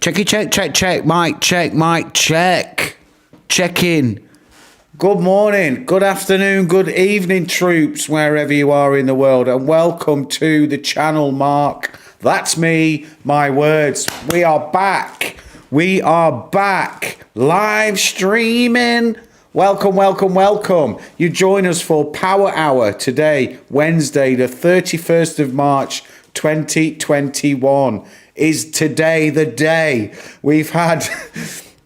Checky, check, mic, check. Check in. Good morning, good afternoon, good evening, troops, wherever you are in the world, and welcome to the channel, Mark. That's me, my words. We are back. We are back. Live streaming. Welcome. You join us for Power Hour today, Wednesday, the 31st of March, 2021. Is today the day? We've had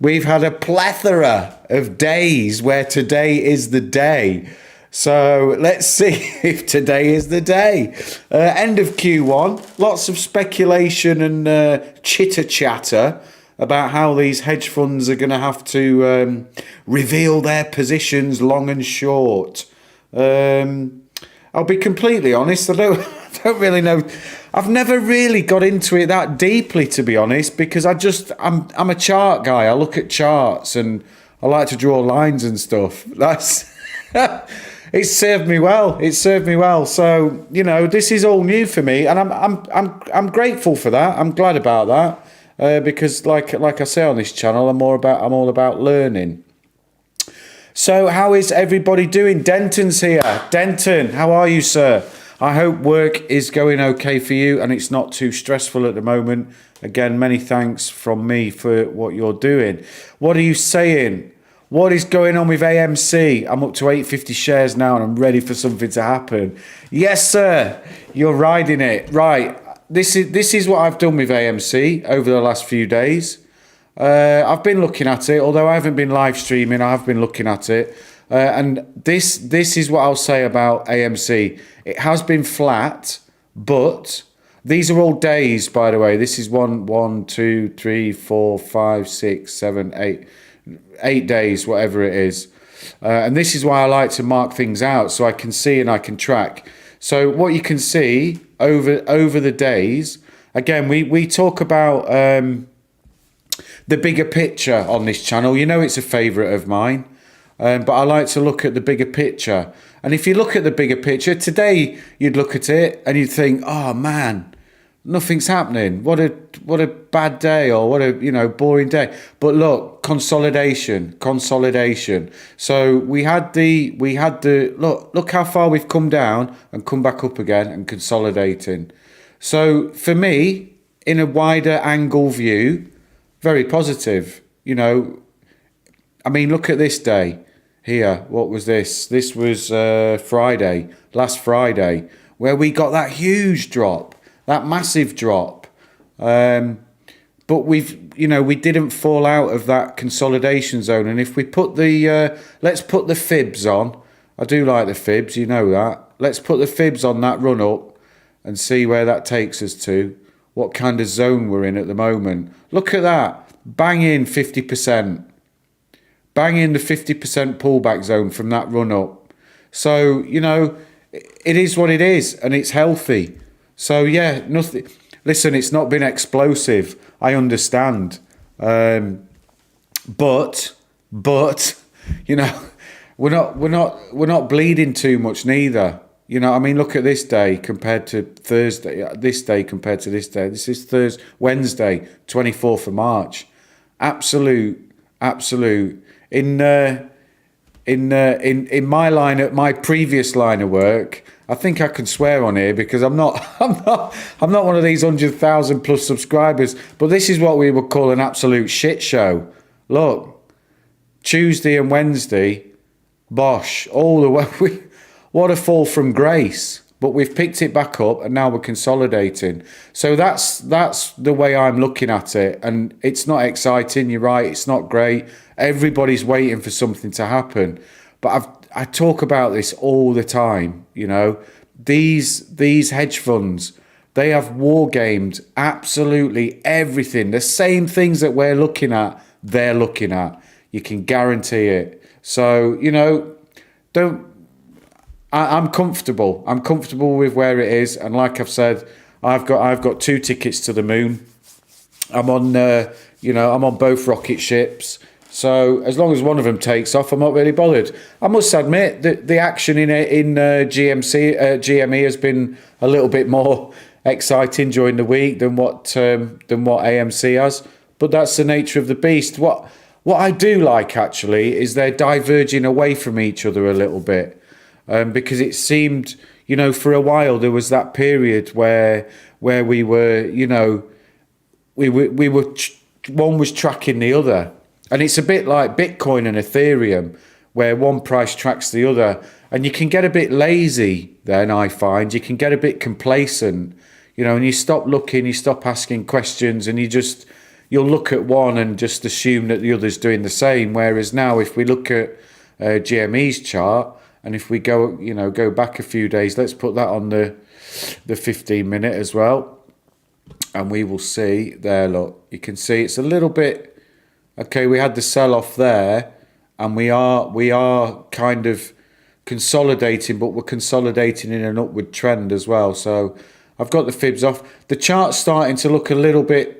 a plethora of days where today is the day. So let's see if today is the day. End of Q1, lots of speculation and chitter chatter about how these hedge funds are going to have to reveal their positions long and short. I'll be completely honest, I don't really know. I've never really got into it that deeply, to be honest, because I'm a chart guy. I look at charts and I like to draw lines and stuff. That's it's served me well. So, you know, this is all new for me, and I'm grateful for that. I'm glad about that because, like I say on this channel, I'm all about learning. So, how is everybody doing? Denton's here. Denton, how are you, sir? I hope work is going okay for you and it's not too stressful at the moment. Again, many thanks from me for what you're doing. What are you saying? What is going on with AMC? I'm up to 850 shares now and I'm ready for something to happen. Yes, sir. You're riding it. Right. This is what I've done with AMC over the last few days. I've been looking at it, although I haven't been live streaming. I have been looking at it. And this is what I'll say about AMC. It has been flat, but these are all days, by the way. This is 1, 2, 3, 4, 5, 6, 7, 8. 8 days, whatever it is. And this is why I like to mark things out so I can see and I can track. So what you can see over the days, again, we talk about the bigger picture on this channel. You know it's a favourite of mine. But I like to look at the bigger picture. And if you look at the bigger picture, today you'd look at it and you'd think, oh man, nothing's happening. What a bad day, or what a boring day. But look, consolidation. So we had the look how far we've come down and come back up again and consolidating. So for me, in a wider angle view, very positive. I mean, look at this day here. What was this? This was last Friday, where we got that huge drop, that massive drop. But we didn't fall out of that consolidation zone. And if we put let's put the fibs on. I do like the fibs, you know that. Let's put the fibs on that run up and see where that takes us to. What kind of zone we're in at the moment. Look at that. Bang in 50%. Bang in the 50% pullback zone from that run up. So, it is what it is and it's healthy. So, yeah, nothing. Listen, it's not been explosive. I understand. But we're not bleeding too much neither. I mean, look at this day compared to Thursday. This day compared to this day. This is Wednesday, 24th of March. Absolute. In my previous line of work, I think I can swear on here because I'm not one of these 100,000 plus subscribers. But this is what we would call an absolute shit show. Look, Tuesday and Wednesday, bosh, all the way. What a fall from grace. But we've picked it back up and now we're consolidating. So that's the way I'm looking at it. And it's not exciting. You're right. It's not great. Everybody's waiting for something to happen. But I talk about this all the time. These hedge funds, they have war gamed absolutely everything. The same things that we're looking at, they're looking at. You can guarantee it. So, I'm comfortable. I'm comfortable with where it is, and like I've said, I've got 2 tickets to the moon. I'm on I'm on both rocket ships. So as long as one of them takes off, I'm not really bothered. I must admit that the action in GME has been a little bit more exciting during the week than what AMC has. but that's the nature of the beast. What I do like actually is they're diverging away from each other a little bit, because it seemed, for a while there was that period where we were, we were one was tracking the other, and it's a bit like Bitcoin and Ethereum, where one price tracks the other, and you can get a bit lazy. Then I find you can get a bit complacent, and you stop looking, you stop asking questions, and you'll look at one and just assume that the other's doing the same. Whereas now, if we look at GME's chart, and if we go back a few days, let's put that on the 15-minute as well, and we will see there. Look, you can see it's a little bit okay. We had the sell-off there, and we are kind of consolidating, but we're consolidating in an upward trend as well. So I've got the fibs off. The chart's starting to look a little bit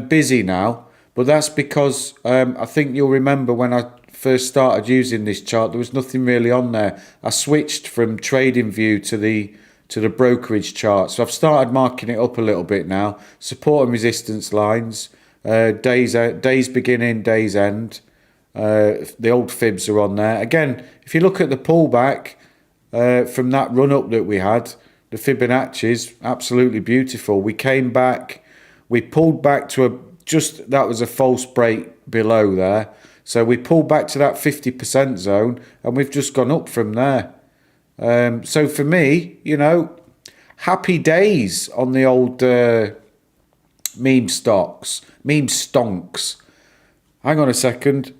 busy now, but that's because I think you'll remember when I first started using this chart, there was nothing really on there. I switched from TradingView to the brokerage chart, so I've started marking it up a little bit now. Support and resistance lines, days beginning, days end. The old fibs are on there. Again, if you look at the pullback from that run up that we had, the Fibonacci's absolutely beautiful. We came back, we pulled back to that was a false break below there. So we pulled back to that 50% zone, and we've just gone up from there. So for me, happy days on the old meme stonks. Hang on a second.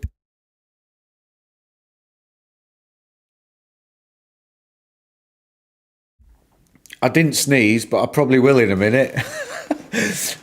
I didn't sneeze, but I probably will in a minute.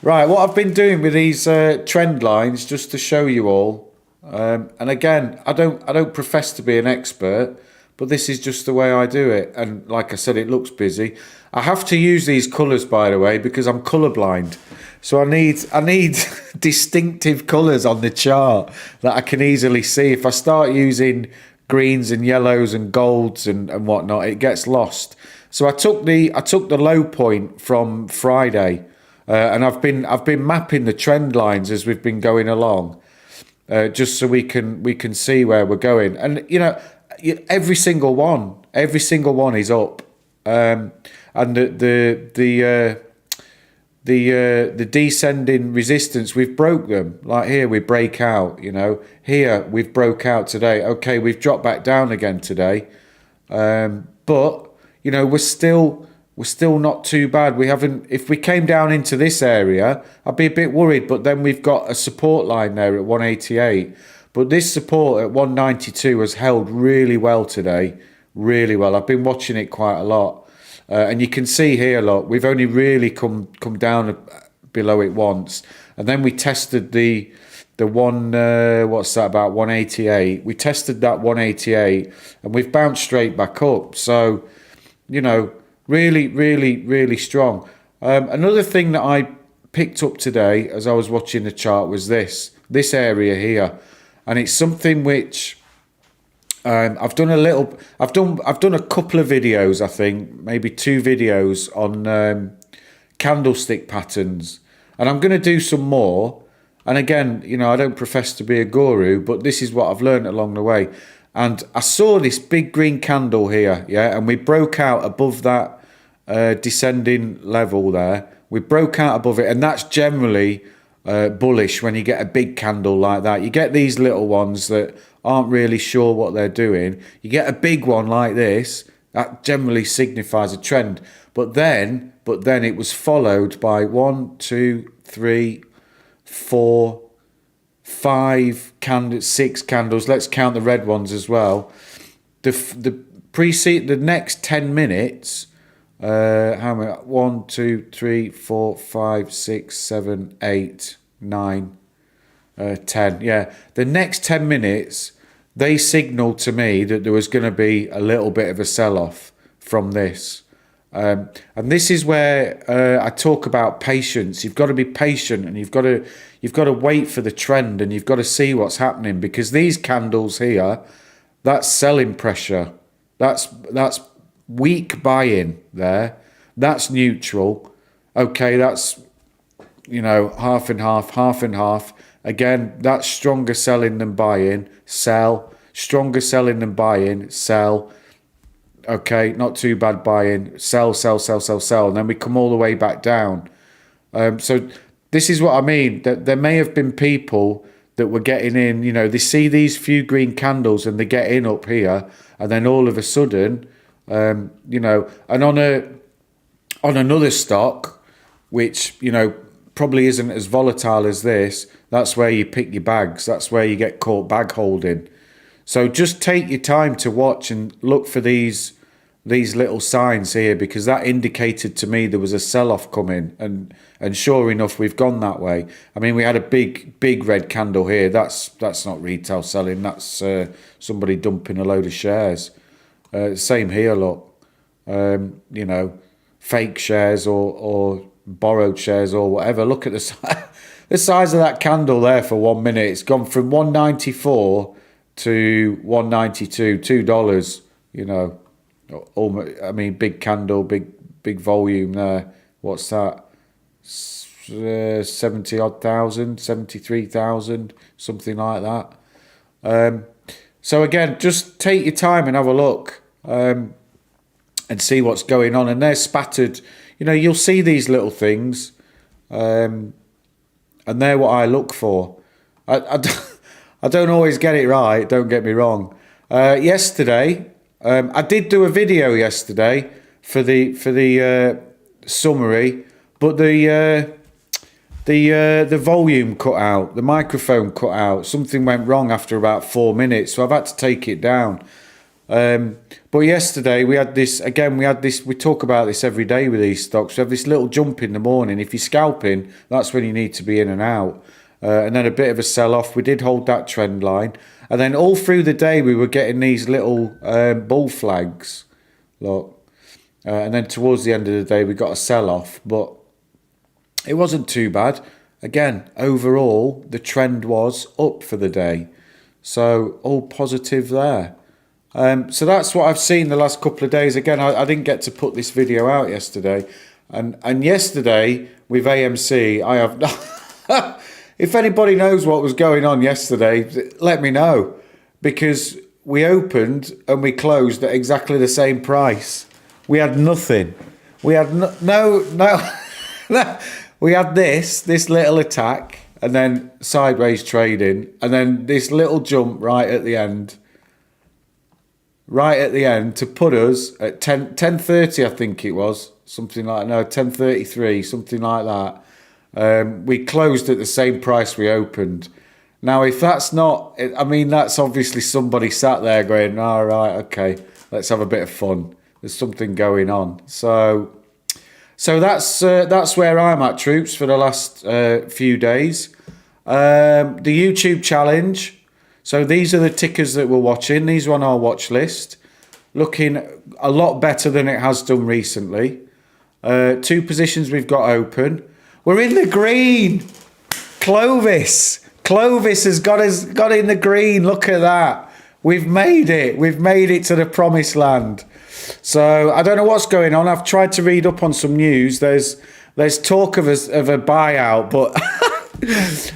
Right, what I've been doing with these trend lines, just to show you all, and again, I don't profess to be an expert, but this is just the way I do it. And like I said, it looks busy. I have to use these colours, by the way, because I'm colourblind. So I need distinctive colours on the chart that I can easily see. If I start using greens and yellows and golds and whatnot, it gets lost. So I took the low point from Friday, and I've been mapping the trend lines as we've been going along, just so we can see where we're going. And every single one is up, and the descending resistance, we've broke them. Like here we break out, here we've broke out today. Okay, we've dropped back down again today, but we're still not too bad. We haven't. If we came down into this area, I'd be a bit worried. But then we've got a support line there at 188. But this support at 192 has held really well today, really well. I've been watching it quite a lot, and you can see here, look, we've only really come down below it once, and then we tested the one. What's that, about 188? We tested that 188, and we've bounced straight back up. So, really, really, really strong. Another thing that I picked up today as I was watching the chart was this area here, and it's something which I've done a couple of videos, I think maybe 2 videos on candlestick patterns, and I'm going to do some more. And again, I don't profess to be a guru, but this is what I've learned along the way. And I saw this big green candle here, yeah, and we broke out above that descending level there. We broke out above it, and that's generally bullish when you get a big candle like that. You get these little ones that aren't really sure what they're doing. You get a big one like this, that generally signifies a trend. But then it was followed by 1, 2, 3, 4, 5 candles, 6 candles. Let's count the red ones as well. The next 10 minutes, how many? 1, 2, 3, 4, 5, 6, 7, 8, 9, 10. Yeah, the next 10 minutes, they signaled to me that there was going to be a little bit of a sell-off from this. And this is where I talk about patience. You've got to be patient, and you've got to wait for the trend, and you've got to see what's happening, because these candles here, that's selling pressure. That's weak buying there. That's neutral. Okay, that's you know, half and half, half and half. Again, that's stronger selling than buying, sell. Stronger selling than buying, sell. Okay, not too bad buying, sell, sell, sell, sell, sell. And then we come all the way back down. So this is what I mean, that there may have been people that were getting in, you know, they see these few green candles and they get in up here, and then all of a sudden, you know, and on another stock, which, you know, probably isn't as volatile as this, that's where you pick your bags. That's where you get caught bag holding. So just take your time to watch and look for these little signs here, because that indicated to me there was a sell-off coming, and sure enough, we've gone that way. I mean, we had a big red candle here. That's not retail selling. That's somebody dumping a load of shares. Same here, look. You know, fake shares or borrowed shares or whatever. Look at the size of that candle there for 1 minute. It's gone from 194 to 192, $2. You know, almost. I mean, big candle, big volume there. What's that? 70 odd thousand, 73,000, something like that. So again, just take your time and have a look, and see what's going on. And they're spattered. You know, you'll see these little things, and they're what I look for. I don't always get it right, don't get me wrong. Yesterday, I did do a video yesterday for the summary, but the volume cut out, the microphone cut out. Something went wrong after about 4 minutes, so I've had to take it down. But yesterday we had this, we talk about this every day with these stocks. We have this little jump in the morning. If you're scalping, that's when you need to be in and out. And then a bit of a sell-off. We did hold that trend line. And then all through the day we were getting these little bull flags. Look. And then towards the end of the day we got a sell-off. But it wasn't too bad. Again, overall, the trend was up for the day. So all positive there. So that's what I've seen the last couple of days. Again, I didn't get to put this video out yesterday. And yesterday with AMC, I have... If anybody knows what was going on yesterday, let me know. Because we opened and we closed at exactly the same price. We had nothing. We had no. We had this little attack, and then sideways trading, and then this little jump right at the end. Right at the end to put us at 10:30, I think it was. Something like, no, 10:33, something like that. We closed at the same price we opened. Now, if that's not, I mean, that's obviously somebody sat there going, all right, okay, let's have a bit of fun. There's something going on. So that's where I'm at, troops, for the last few days. The YouTube challenge. So these are the tickers that we're watching. These are on our watch list. Looking a lot better than it has done recently. 2 positions we've got open. We're in the green. Clovis has got in the green. Look at that. We've made it. We've made it to the promised land. So I don't know what's going on. I've tried to read up on some news. There's talk of a buyout, but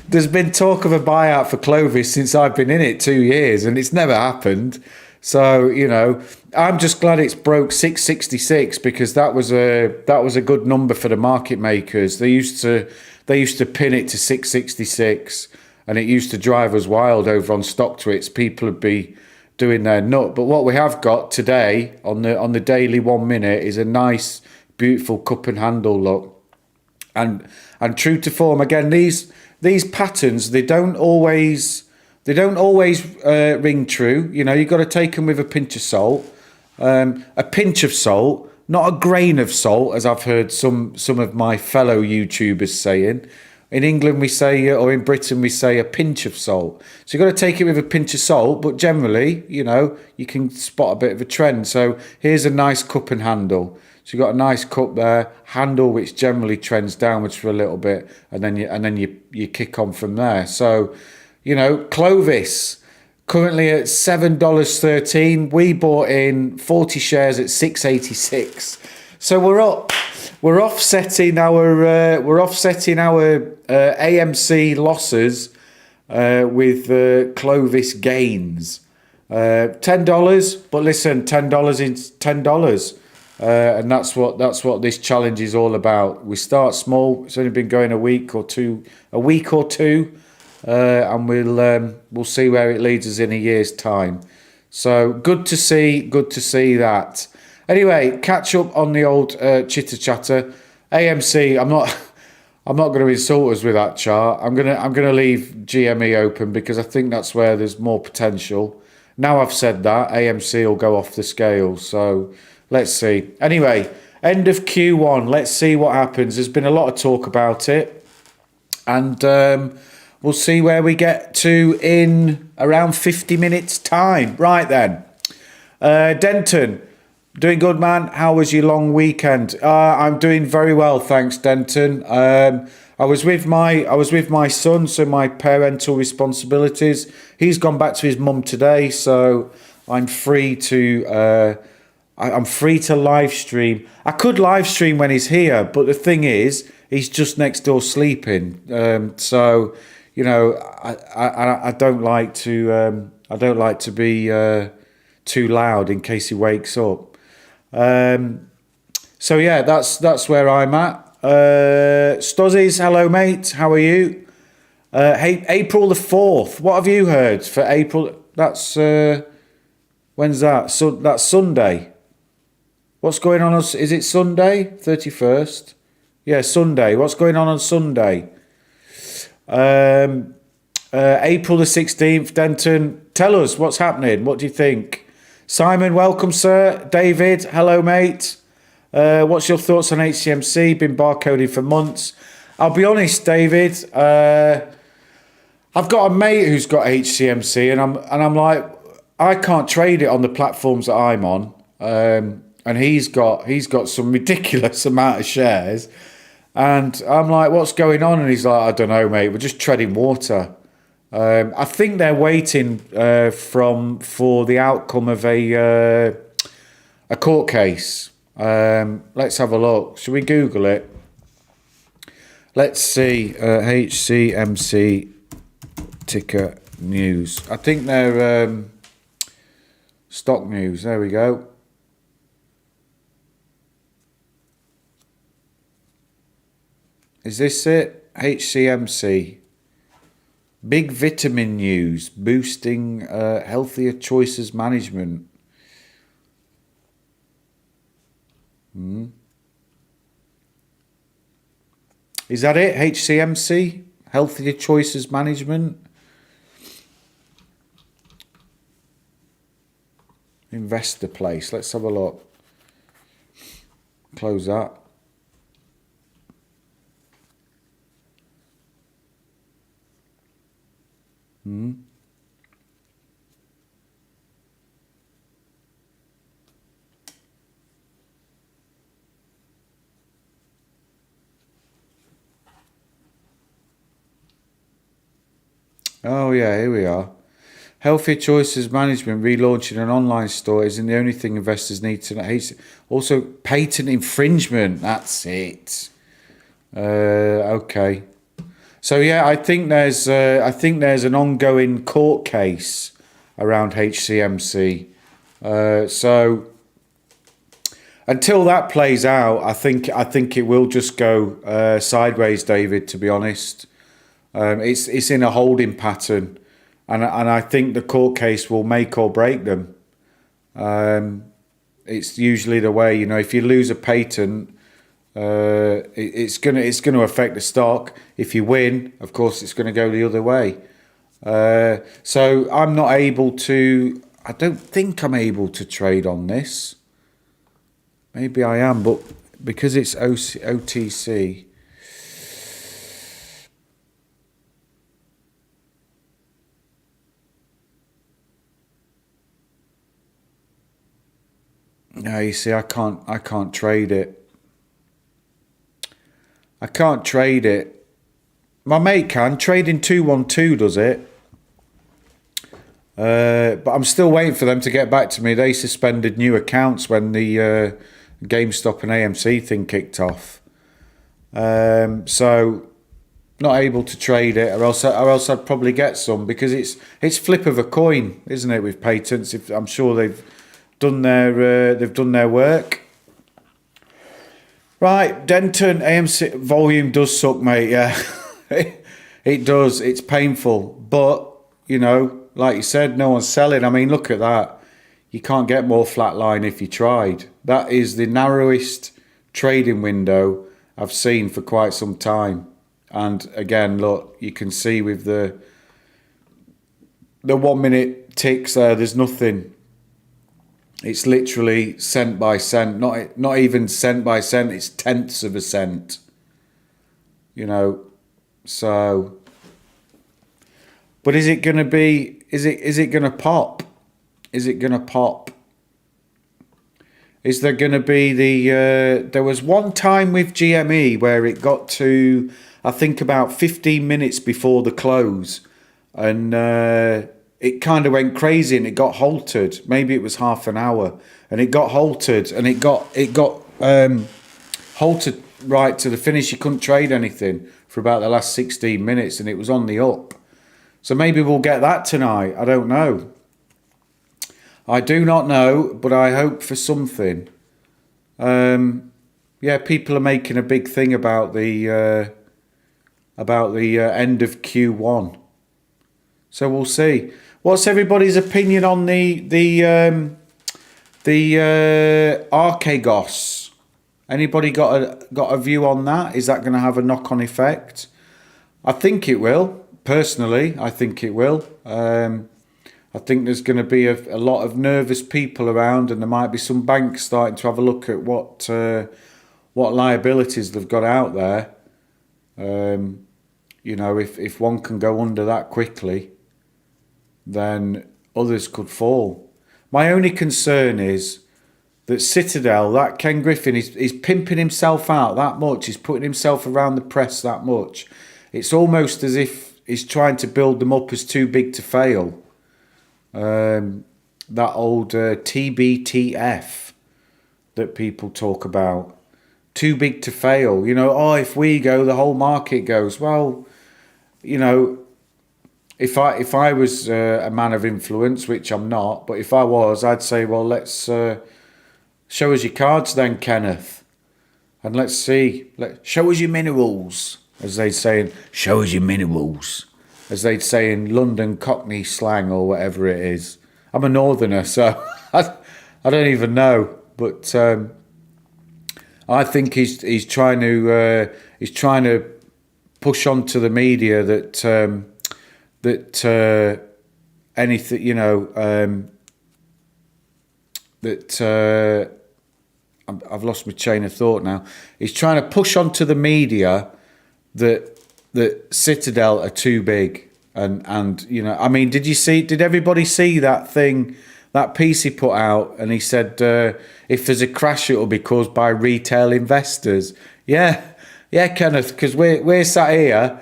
there's been talk of a buyout for Clovis since I've been in it 2 years, and it's never happened. So, you know, I'm just glad it's broke 666, because that was a good number for the market makers. They used to pin it to 666, and it used to drive us wild over on StockTwits. People would be doing their nut. But what we have got today on the daily 1 minute is a nice, beautiful cup and handle look. And true to form, again, these patterns, they don't always ring true. You know, you've got to take them with a pinch of salt. A pinch of salt, not a grain of salt, as I've heard some of my fellow YouTubers saying. In England we say, or in Britain we say, a pinch of salt. So you've got to take it with a pinch of salt, but generally, you know, you can spot a bit of a trend. So here's a nice cup and handle. So you've got a nice cup there, handle which generally trends downwards for a little bit, and then you kick on from there. So, you know, Clovis currently at $7.13. We bought in 40 shares at $6.86. So we're up. we're offsetting our AMC losses with Clovis gains. $10, but listen, $10 is $10, and that's what this challenge is all about. We start small. It's only been going a week or two, and we'll see where it leads us in a year's time. So good to see that. Anyway, catch up on the old chitter chatter. AMC, I'm not going to insult us with that chart. I'm gonna leave GME open because I think that's where there's more potential. Now I've said that, AMC will go off the scale. So let's see. Anyway, end of Q1. Let's see what happens. There's been a lot of talk about it, and we'll see where we get to in around 50 minutes' time. Right then, Denton. Doing good, man. How was your long weekend? I'm doing very well, thanks, Denton. I was with my son, so my parental responsibilities. He's gone back to his mum today, so I'm free to I'm free to live stream. I could live stream when he's here, but the thing is, he's just next door sleeping. So you know, I don't like to be too loud in case he wakes up. So yeah, that's where I'm at. Stozzies, hello mate, how are you? Hey, April the 4th, what have you heard for April? That's when's that? So that's Sunday. What's going on? Is it Sunday 31st? Yeah, Sunday. What's going on Sunday? April the 16th. Denton, tell us what's happening. What do you think? Simon, welcome, sir. David, hello, mate. What's your thoughts on HCMC? Been barcoding for months. I'll be honest, David. I've got a mate who's got HCMC, and I'm like, I can't trade it on the platforms that I'm on. And he's got some ridiculous amount of shares, and I'm like, what's going on? And he's like, I don't know, mate. We're just treading water. I think they're waiting for the outcome of a court case. Let's have a look. Should we Google it? Let's see. HCMC ticker news. I think they're stock news. There we go. Is this it? HCMC. Big vitamin news, boosting healthier choices management. Is that it? HCMC, healthier choices management. Investor place. Let's have a look. Close that. Oh yeah, here we are. Healthy Choices Management relaunching an online store isn't the only thing investors need to know. Also, patent infringement. That's it. Okay. So yeah, I think there's an ongoing court case around HCMC. So until that plays out, I think it will just go sideways, David. To be honest, it's in a holding pattern, and I think the court case will make or break them. It's usually the way, you know, if you lose a patent. It's gonna affect the stock. If you win, of course, it's going to go the other way. So I'm not able to. I don't think I'm able to trade on this. Maybe I am, but because it's OTC. No, you see, I can't trade it. I can't trade it. My mate can. Trading 212 does it. But I'm still waiting for them to get back to me. They suspended new accounts when the GameStop and AMC thing kicked off. So not able to trade it, or else I'd probably get some, because it's flip of a coin, isn't it, with patents? I'm sure they've done their work. Right, Denton AMC volume does suck, mate. Yeah, it does. It's painful, but like you said, no one's selling. I mean, look at that. You can't get more flatline if you tried. That is the narrowest trading window I've seen for quite some time. And again, look, you can see with the 1 minute ticks there, there's nothing. It's literally cent by cent, not even cent by cent, it's tenths of a cent. So, but is it gonna be, is it gonna pop? Is it gonna pop? Is there gonna be there was one time with GME where it got to, I think, about 15 minutes before the close, and it kind of went crazy and it got halted. Maybe it was half an hour, and it got halted, and it got halted right to the finish. You couldn't trade anything for about the last 16 minutes, and it was on the up. So maybe we'll get that tonight. I don't know. I do not know, but I hope for something. Yeah, people are making a big thing about the end of Q1. So we'll see. What's everybody's opinion on the Archegos? Anybody got a view on that? Is that going to have a knock-on effect? I think it will. Personally, I think it will. I think there's going to be a lot of nervous people around, and there might be some banks starting to have a look at what liabilities they've got out there. If one can go under that quickly, then others could fall. My only concern is that Citadel, that Ken Griffin, is pimping himself out that much. He's putting himself around the press that much. It's almost as if he's trying to build them up as too big to fail. That old TBTF that people talk about. Too big to fail. If we go, the whole market goes. Well, if I was a man of influence, which I'm not, but if I was, I'd say, well, let's show us your cards then, Kenneth, and let's see. Show us your minerals, as they'd say. Show us your minerals, as they'd say in London Cockney slang or whatever it is. I'm a northerner, so I don't even know, but I think he's trying to push onto the media that anything, I've lost my chain of thought now. He's trying to push onto the media that Citadel are too big, and I mean, did everybody see that thing, that piece he put out, and he said if there's a crash, it'll be caused by retail investors. Yeah, Kenneth, because we're sat here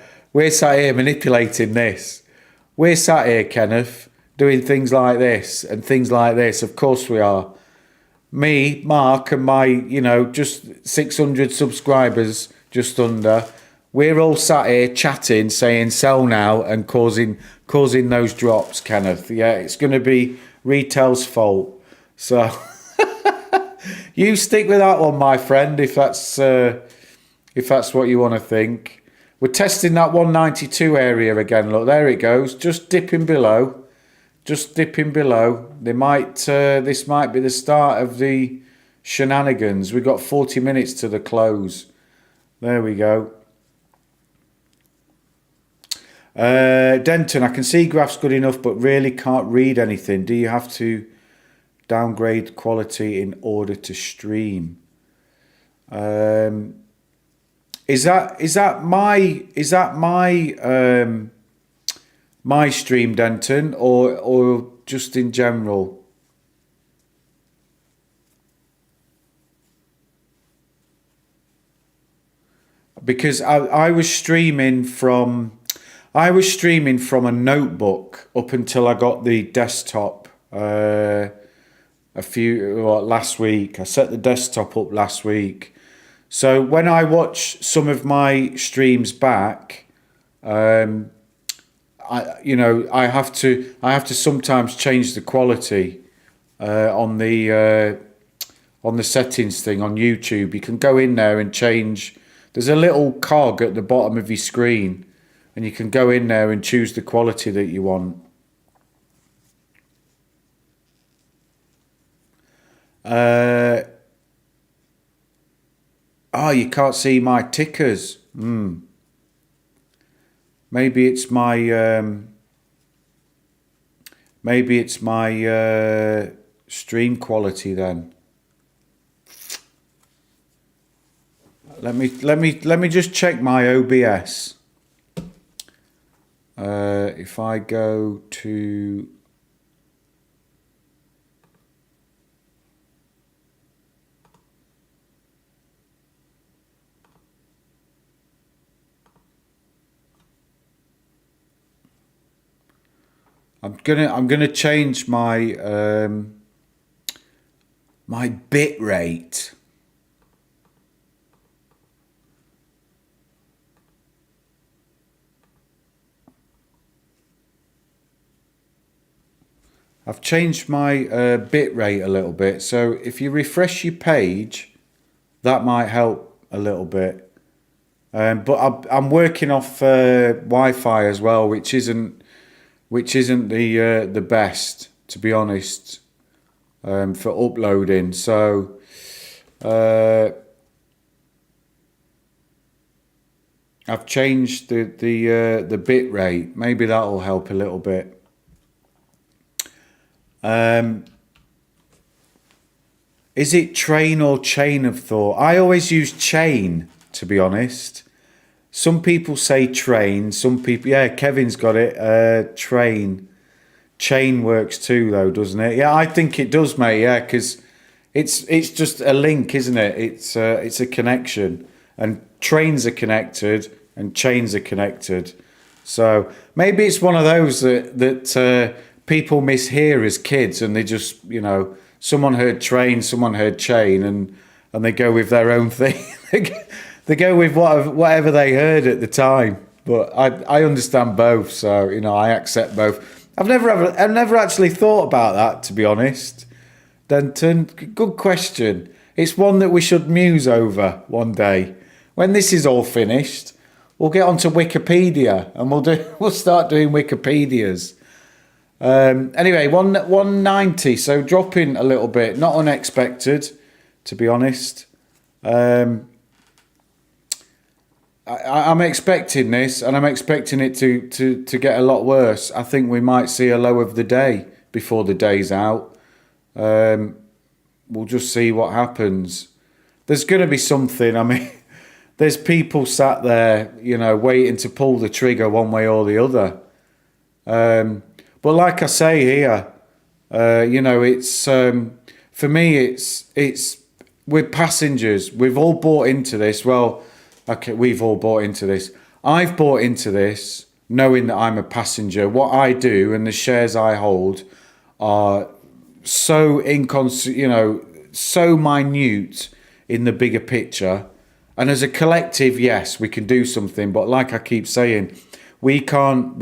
manipulating this. We're sat here, Kenneth, doing things like this and things like this. Of course we are. Me, Mark, and my, just 600 subscribers, just under, we're all sat here chatting, saying sell now, and causing those drops, Kenneth. Yeah, it's going to be retail's fault. So you stick with that one, my friend, if that's what you want to think. We're testing that 192 area again. Look, there it goes. Just dipping below. They might. This might be the start of the shenanigans. We've got 40 minutes to the close. There we go. Denton, I can see graphs good enough, but really can't read anything. Do you have to downgrade quality in order to stream? Is that my stream, Denton, or just in general? Because I was streaming from a notebook up until I got the desktop last week. I set the desktop up last week. So when I watch some of my streams back, I have to sometimes change the quality on the settings thing on YouTube. You can go in there and change. There's a little cog at the bottom of your screen, and you can go in there and choose the quality that you want. You can't see my tickers. Maybe it's my stream quality then. Let me just check my OBS. If I go to I'm gonna change my my bit rate. I've changed my bit rate a little bit, so if you refresh your page, that might help a little bit. But I'm working off Wi-Fi as well, which isn't the best, to be honest, for uploading. So I've changed the bit rate. Maybe that'll help a little bit. Is it train or chain of thought? I always use chain, to be honest. Some people say train, some people, yeah, Kevin's got it, train. Chain works too though, doesn't it? Yeah, I think it does, mate, yeah, because it's just a link, isn't it? It's a connection, and trains are connected and chains are connected. So maybe it's one of those that people mishear as kids, and they just, someone heard train, someone heard chain, and they go with their own thing. They go with whatever they heard at the time. But I understand both, so I accept both. I've never actually thought about that, to be honest. Denton, good question. It's one that we should muse over one day. When this is all finished, we'll get onto Wikipedia and we'll start doing Wikipedias. Anyway, 190, so dropping a little bit, not unexpected, to be honest. I'm expecting this, and I'm expecting it to get a lot worse. I think we might see a low of the day before the day's out. We'll just see what happens. There's going to be something. I mean, there's people sat there, waiting to pull the trigger one way or the other. But like I say here, it's for me, it's we're passengers. We've all bought into this. Well, okay, we've all bought into this. I've bought into this knowing that I'm a passenger. What I do and the shares I hold are so so minute in the bigger picture. And as a collective, yes, we can do something. But like I keep saying, we can't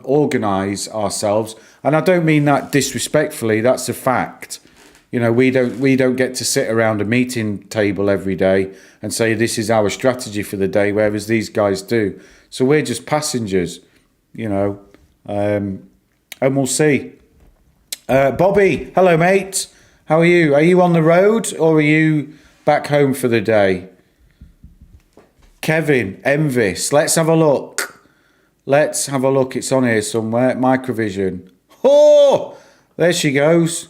organise ourselves. And I don't mean that disrespectfully. That's a fact. We don't get to sit around a meeting table every day and say this is our strategy for the day, whereas these guys do. So we're just passengers, and we'll see. Bobby, hello, mate. How are you? Are you on the road or are you back home for the day? Kevin, Envis, let's have a look. It's on here somewhere. Microvision. Oh, there she goes.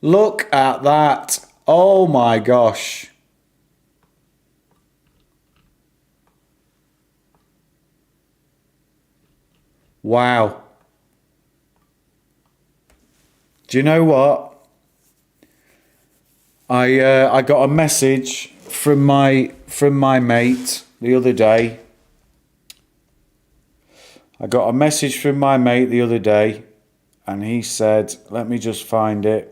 Look at that. Oh my gosh. Wow. Do you know what? I got a message from my mate the other day. And he said, let me just find it.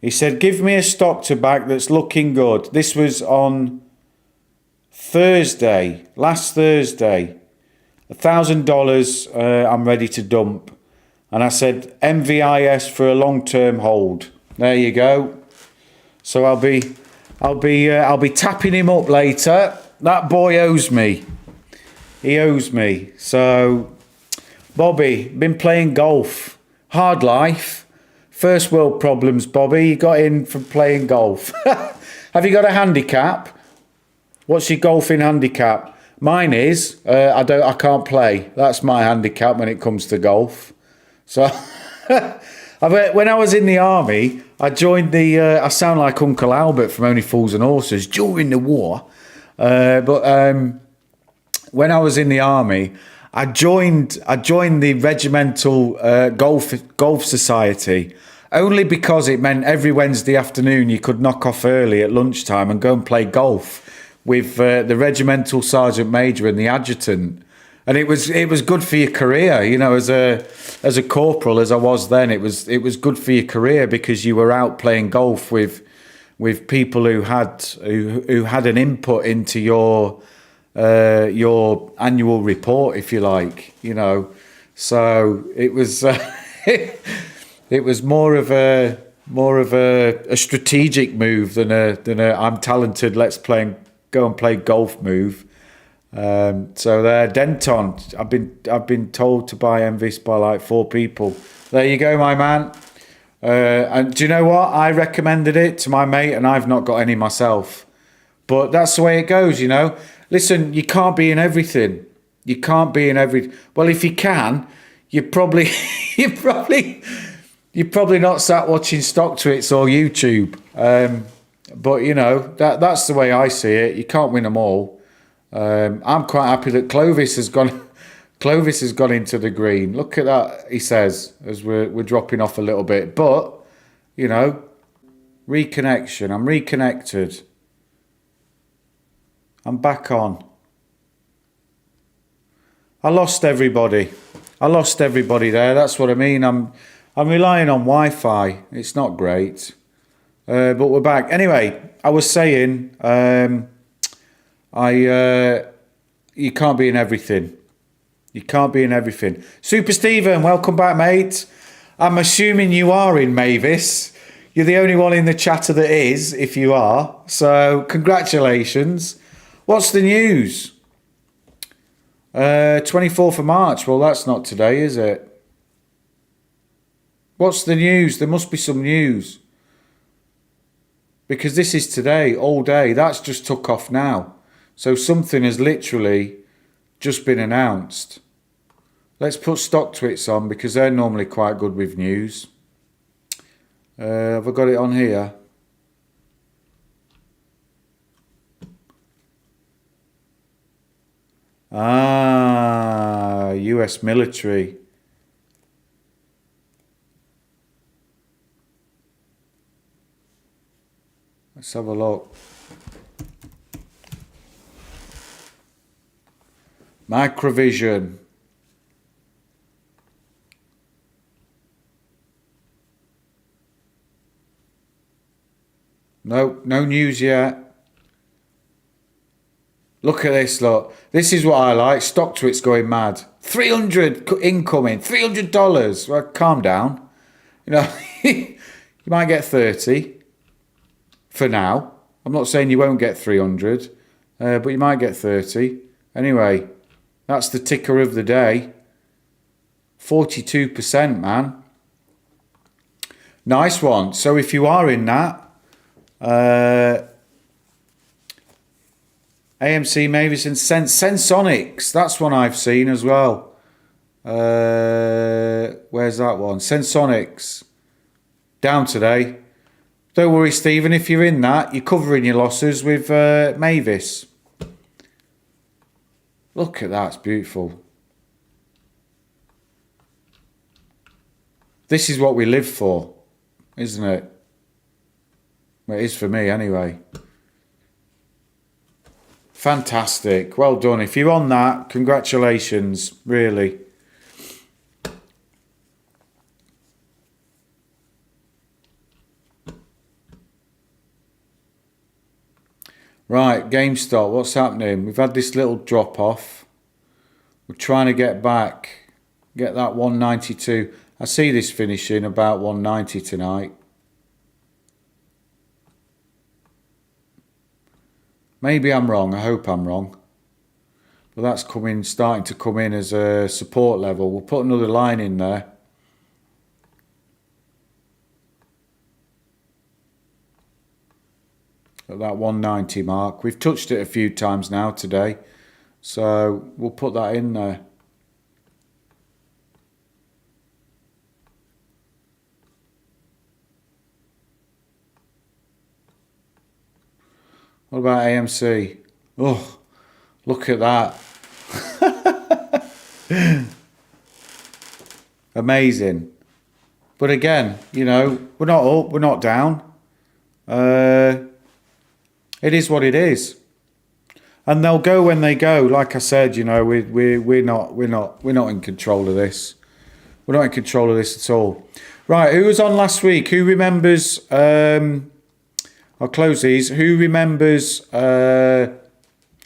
He said, give me a stock to back that's looking good. This was on Thursday, last Thursday. $1,000 I'm ready to dump. And I said, MVIS for a long-term hold. There you go. So I'll be tapping him up later. That boy owes me. He owes me. So, Bobby, been playing golf. Hard life. First world problems, Bobby. You got in from playing golf. Have you got a handicap? What's your golfing handicap? Mine is I can't play. That's my handicap when it comes to golf. So when I was in the army, I joined the. I sound like Uncle Albert from Only Fools and Horses during the war. But when I was in the army, I joined the regimental golf society only because it meant every Wednesday afternoon you could knock off early at lunchtime and go and play golf with the regimental sergeant major and the adjutant. And it was good for your career, you know, as a corporal as I was then. It was good for your career because you were out playing golf with people who had an input into your annual report, if you like, you know. So it was it was more of a strategic move than a I'm talented, let's go and play golf move. So there, Denton. I've been told to buy MVIS by like 4 people. There you go, my man. And do you know what? I recommended it to my mate, and I've not got any myself. But that's the way it goes, you know. Listen, you can't be in everything. You can't be in every. Well, if you can, you're probably not sat watching StockTwits or YouTube. But you know that's the way I see it. You can't win them all. I'm quite happy that Clovis has gone. Clovis has gone into the green. Look at that, he says, as we're dropping off a little bit. But you know, reconnection. I'm reconnected. I'm back on. I lost everybody there. That's what I mean. I'm relying on Wi-Fi. It's not great. But we're back. Anyway, I was saying, you can't be in everything. You can't be in everything. Super Stephen, welcome back, mate. I'm assuming you are in Mavis. You're the only one in the chatter that is, if you are. So, congratulations. What's the news? 24th of March. Well, that's not today, is it? What's the news? There must be some news. Because this is today, all day. That's just took off now. So something has literally just been announced. Let's put StockTwits on because they're normally quite good with news. Have I got it on here? US military. Let's have a look. Microvision. No news yet. Look at this, look. This is what I like. StockTwits going mad. 300 incoming. $300. Well, calm down. You know, you might get 30 for now. I'm not saying you won't get 300, but you might get 30. Anyway, that's the ticker of the day. 42%, man. Nice one. So if you are in that, AMC Mavis and Sensonics, that's one I've seen as well. Where's that one? Sensonics. Down today. Don't worry, Stephen, if you're in that, you're covering your losses with Mavis. Look at that, it's beautiful. This is what we live for, isn't it? Well, it is for me anyway. Fantastic. Well done. If you're on that, congratulations, really. Right, GameStop, what's happening? We've had this little drop off. We're trying to get back, get that 192. I see this finishing about 190 tonight. Maybe I'm wrong. I hope I'm wrong. But that's starting to come in as a support level. We'll put another line in there. At that 190 mark. We've touched it a few times now today. So we'll put that in there. What about AMC? Oh, look at that. Amazing. But again, you know, we're not up, we're not down. It is what it is. And they'll go when they go. Like I said, you know, we're not in control of this. We're not in control of this at all. Right, who was on last week? Who remembers I'll close these. Who remembers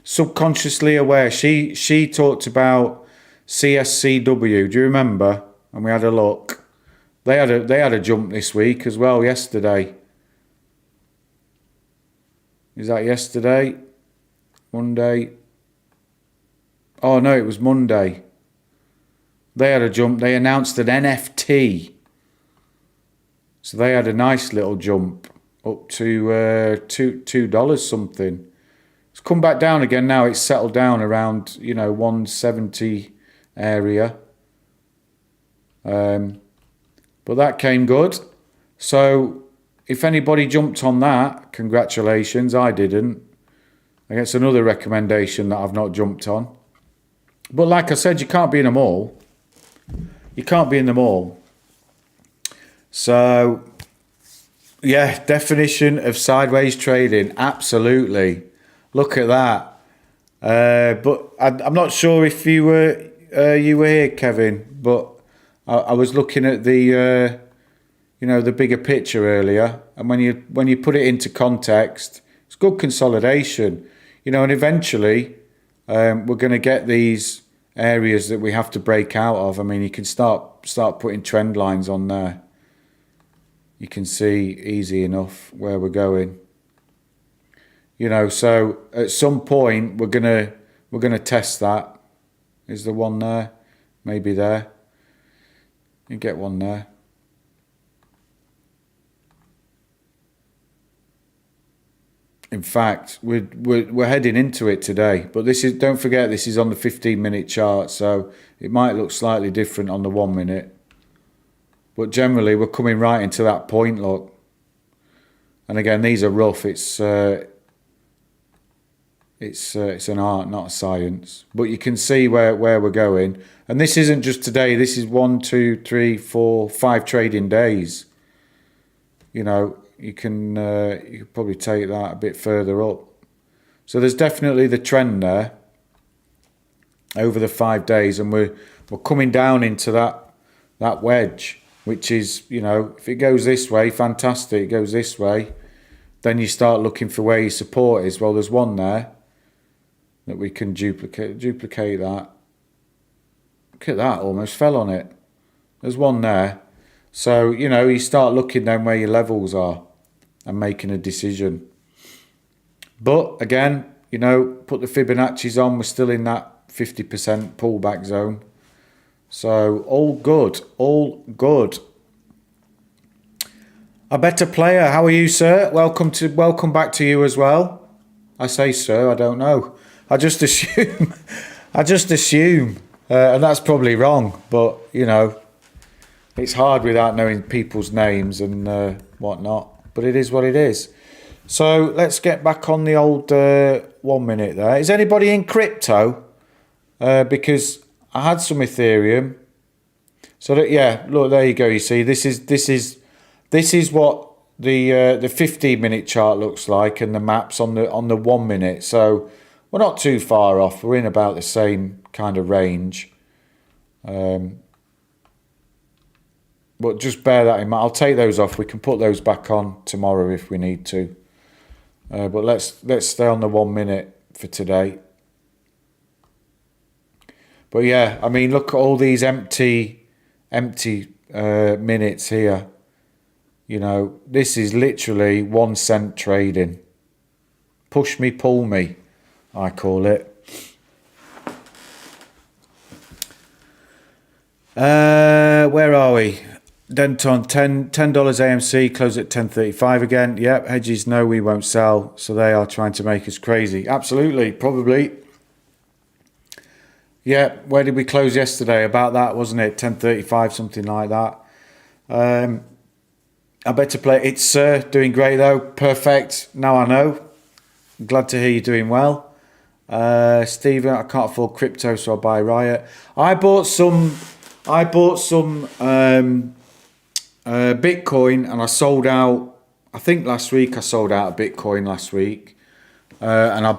Subconsciously Aware? She talked about CSCW. Do you remember? And we had a look. They had a jump this week as well yesterday. Is that yesterday? Monday? Oh no, it was Monday. They had a jump. They announced an NFT. So they had a nice little jump up to $2 something. It's come back down again now. It's settled down around, you know, 170 area. But that came good. So if anybody jumped on that, congratulations. I didn't. I guess another recommendation that I've not jumped on. But like I said, you can't be in them all. You can't be in them all. So, yeah, definition of sideways trading. Absolutely. Look at that. But I'm not sure if you were here, Kevin. But I was looking at the the bigger picture earlier, and when you put it into context, it's good consolidation. You know, and eventually we're going to get these areas that we have to break out of. I mean, you can start putting trend lines on there. You can see easy enough where we're going. You know, so at some point we're gonna test that. Is there one there? Maybe there. You get one there. In fact, we're heading into it today, but don't forget this is on the 15-minute chart, so it might look slightly different on the 1 minute. But generally, we're coming right into that point, look. And again, these are rough. It's an art, not a science. But you can see where we're going. And this isn't just today. This is 1, 2, 3, 4, 5 trading days. You know, you can probably take that a bit further up. So there's definitely the trend there over the 5 days, and we're coming down into that wedge. Which is, you know, if it goes this way, fantastic. It goes this way, then you start looking for where your support is. Well, there's one there that we can duplicate that. Look at that, almost fell on it. There's one there. So, you know, you start looking then where your levels are and making a decision. But again, you know, put the Fibonacci's on. We're still in that 50% pullback zone. So all good, all good. A better player. How are you, sir? Welcome back to you as well. I say, sir, I don't know. I just assume. And that's probably wrong. But you know, it's hard without knowing people's names and whatnot. But it is what it is. So let's get back on the old 1 minute there. Is anybody in crypto? Because I had some Ethereum. So that, yeah, look, there you go. You see, this is what the 15-minute chart looks like, and the maps on the 1 minute. So we're not too far off. We're in about the same kind of range. But just bear that in mind. I'll take those off. We can put those back on tomorrow if we need to. But let's stay on the 1 minute for today. But yeah, I mean, look at all these empty minutes here. You know, this is literally 1 cent trading. Push me, pull me, I call it. Where are we? Denton, $10 AMC, close at 10.35 again. Yep, hedges know we won't sell, so they are trying to make us crazy. Absolutely, probably. Yeah, where did we close yesterday? About that, wasn't it? 10.35, something like that. I better play. It's doing great though. Perfect. Now I know. Glad to hear you're doing well. Stephen, I can't afford crypto, so I'll buy Riot. I bought some Bitcoin and I sold out. I think last week I sold out of Bitcoin last week, and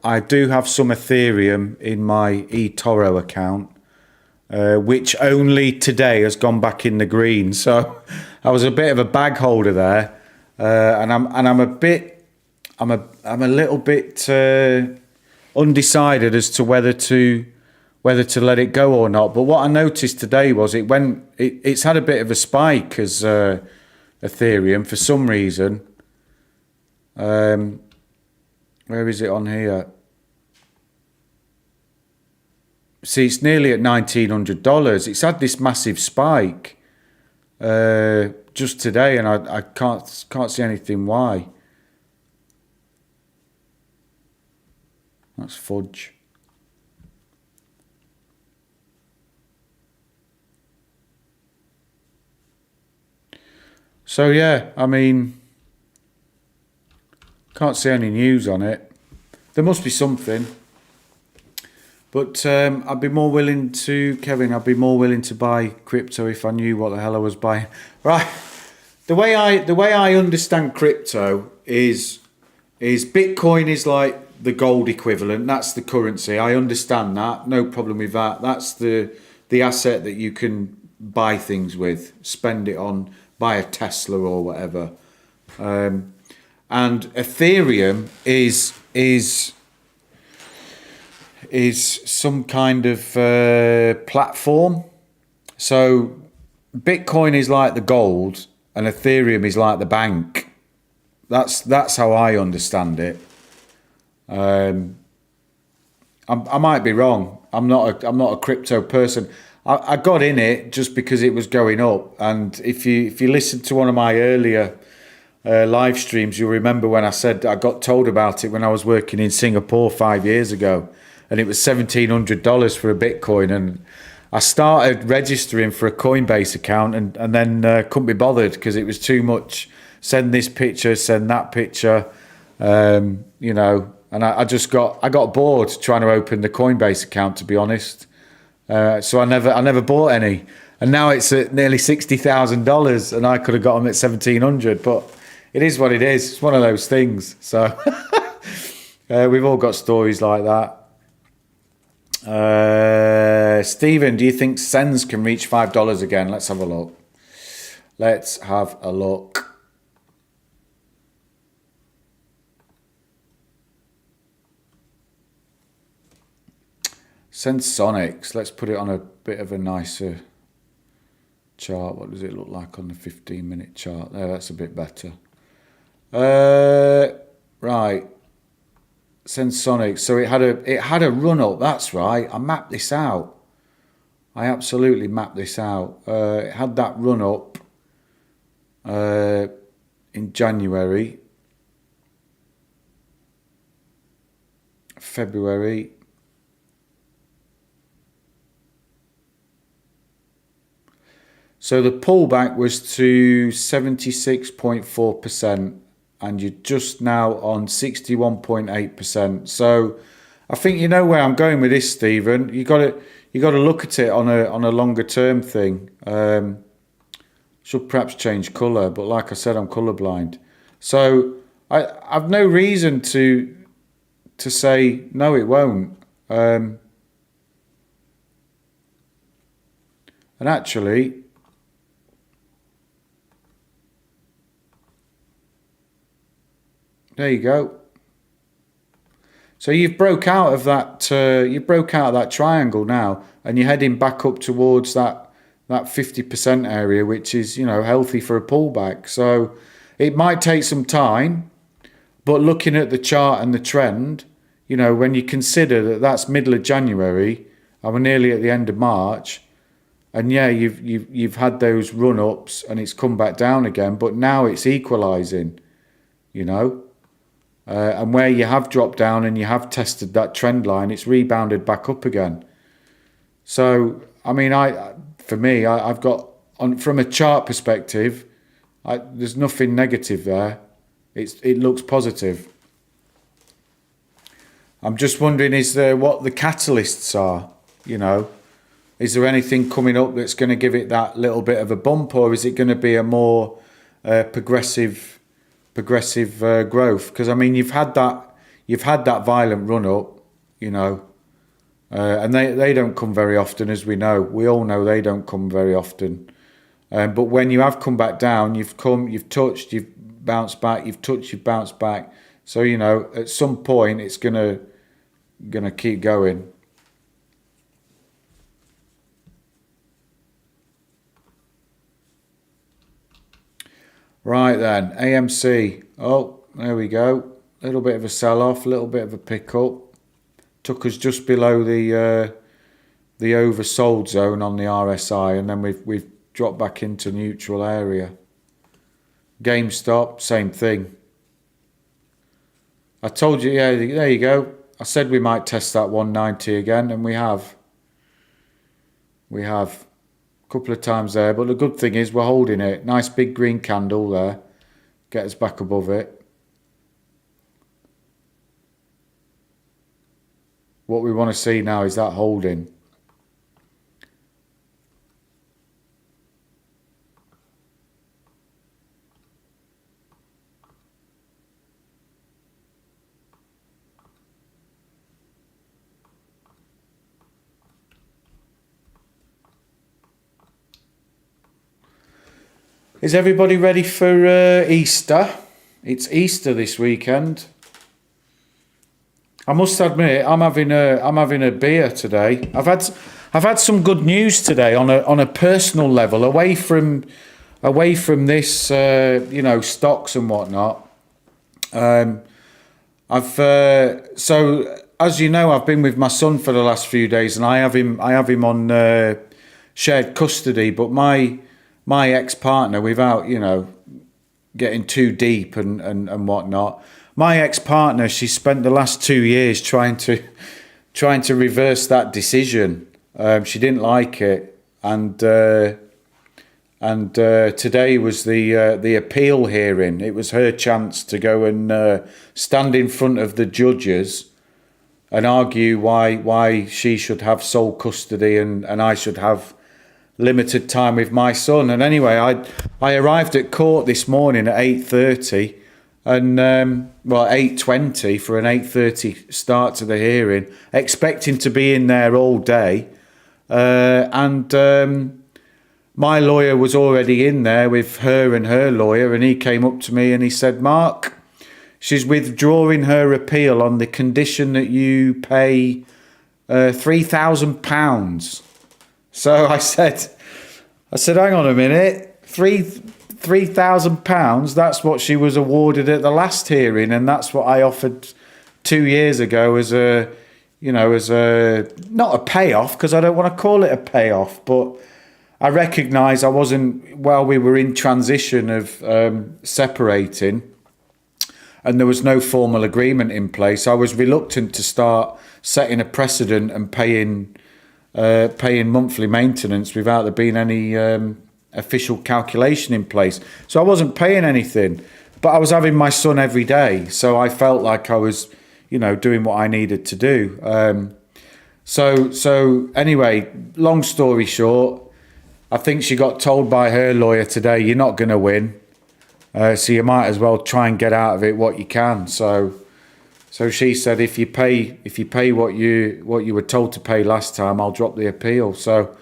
I do have some Ethereum in my eToro account, which only today has gone back in the green. So I was a bit of a bag holder there, and I'm a little bit undecided as to whether to let it go or not. But what I noticed today was it's had a bit of a spike as Ethereum for some reason. Where is it on here? See, it's nearly at $1,900. It's had this massive spike just today, and I can't see anything why. That's fudge. So yeah, I mean, can't see any news on it. There must be something. But I'd be more willing to, Kevin, I'd be more willing to buy crypto if I knew what the hell I was buying. Right. The way I understand crypto is Bitcoin is like the gold equivalent. That's the currency. I understand that. No problem with that. That's the asset that you can buy things with, spend it on, buy a Tesla or whatever. And Ethereum is some kind of platform. So Bitcoin is like the gold and Ethereum is like the bank. That's how I understand it. I might be wrong. I'm not a crypto person. I got in it just because it was going up. And if you listen to one of my earlier live streams, you'll remember when I said I got told about it when I was working in Singapore 5 years ago, and it was $1,700 for a Bitcoin, and I started registering for a Coinbase account and then couldn't be bothered because it was too much. Send this picture, send that picture, you know. And I got bored trying to open the Coinbase account, to be honest. So I never bought any, and now it's at nearly $60,000, and I could have got them at 1,700. But it is what it is. It's one of those things. So we've all got stories like that. Stephen, do you think Sens can reach $5 again? Let's have a look. Sensonics. Let's put it on a bit of a nicer chart. What does it look like on the 15-minute chart? There, that's a bit better. Right. Sensonics. So it had a run up. That's right. I mapped this out. I absolutely mapped this out. It had that run up in January, February. So the pullback was to 76.4%, and you're just now on 61.8%. So I think you know where I'm going with this, Stephen. You got to look at it on a longer term thing. Should perhaps change colour, but like I said, I'm colourblind. So I've no reason to say no, it won't. And actually, There you go. So you've broke out of that. You broke out of that triangle now, and you're heading back up towards that 50% area, which is, you know, healthy for a pullback. So it might take some time, but looking at the chart and the trend, you know, when you consider that that's middle of January and we're nearly at the end of March, and yeah, you've had those run ups and it's come back down again, but now it's equalising, you know. And where you have dropped down and you have tested that trend line, it's rebounded back up again. So, I mean, I've got, from a chart perspective, there's nothing negative there. It looks positive. I'm just wondering, is there what the catalysts are, you know? Is there anything coming up that's going to give it that little bit of a bump, or is it going to be a more progressive growth? Because I mean, you've had that violent run up, you know, and they don't come very often, as we know. We all know they don't come very often. But when you have come back down, you've touched, you've bounced back, you've touched, you've bounced back. So, you know, at some point it's gonna keep going. Right then, AMC. Oh, there we go. A little bit of a sell-off, a little bit of a pick-up. Took us just below the oversold zone on the RSI, and then we've dropped back into neutral area. GameStop, same thing. I told you, yeah, there you go. I said we might test that 190 again, and we have. We have. Couple of times there, but the good thing is we're holding it. Nice big green candle there, get us back above it. What we want to see now is that holding. Is everybody ready for Easter? It's Easter this weekend. I must admit, I'm having a beer today. I've had some good news today on a personal level, away from this, you know, stocks and whatnot. So as you know, I've been with my son for the last few days, and I have him on shared custody, but my ex-partner, without, you know, getting too deep and whatnot, my ex-partner, she spent the last 2 years trying to reverse that decision. She didn't like it, and today was the appeal hearing. It was her chance to go and stand in front of the judges and argue why she should have sole custody and I should have limited time with my son. And anyway, I arrived at court this morning at 8:30, and 8:20 for an 8:30 start to the hearing, expecting to be in there all day, and my lawyer was already in there with her and her lawyer, and he came up to me and he said, "Mark, she's withdrawing her appeal on the condition that you pay £3,000. So I said, hang on a minute, £3,000. That's what she was awarded at the last hearing, and that's what I offered 2 years ago as a not a payoff, because I don't want to call it a payoff, but I recognise I wasn't, while we were in transition of separating, and there was no formal agreement in place, I was reluctant to start setting a precedent and paying monthly maintenance without there being any official calculation in place. So I wasn't paying anything, but I was having my son every day, so I felt like I was, you know, doing what I needed to do. So anyway, long story short, I think she got told by her lawyer today, "You're not going to win, so you might as well try and get out of it what you can." So she said, if you pay what you were told to pay last time, I'll drop the appeal. So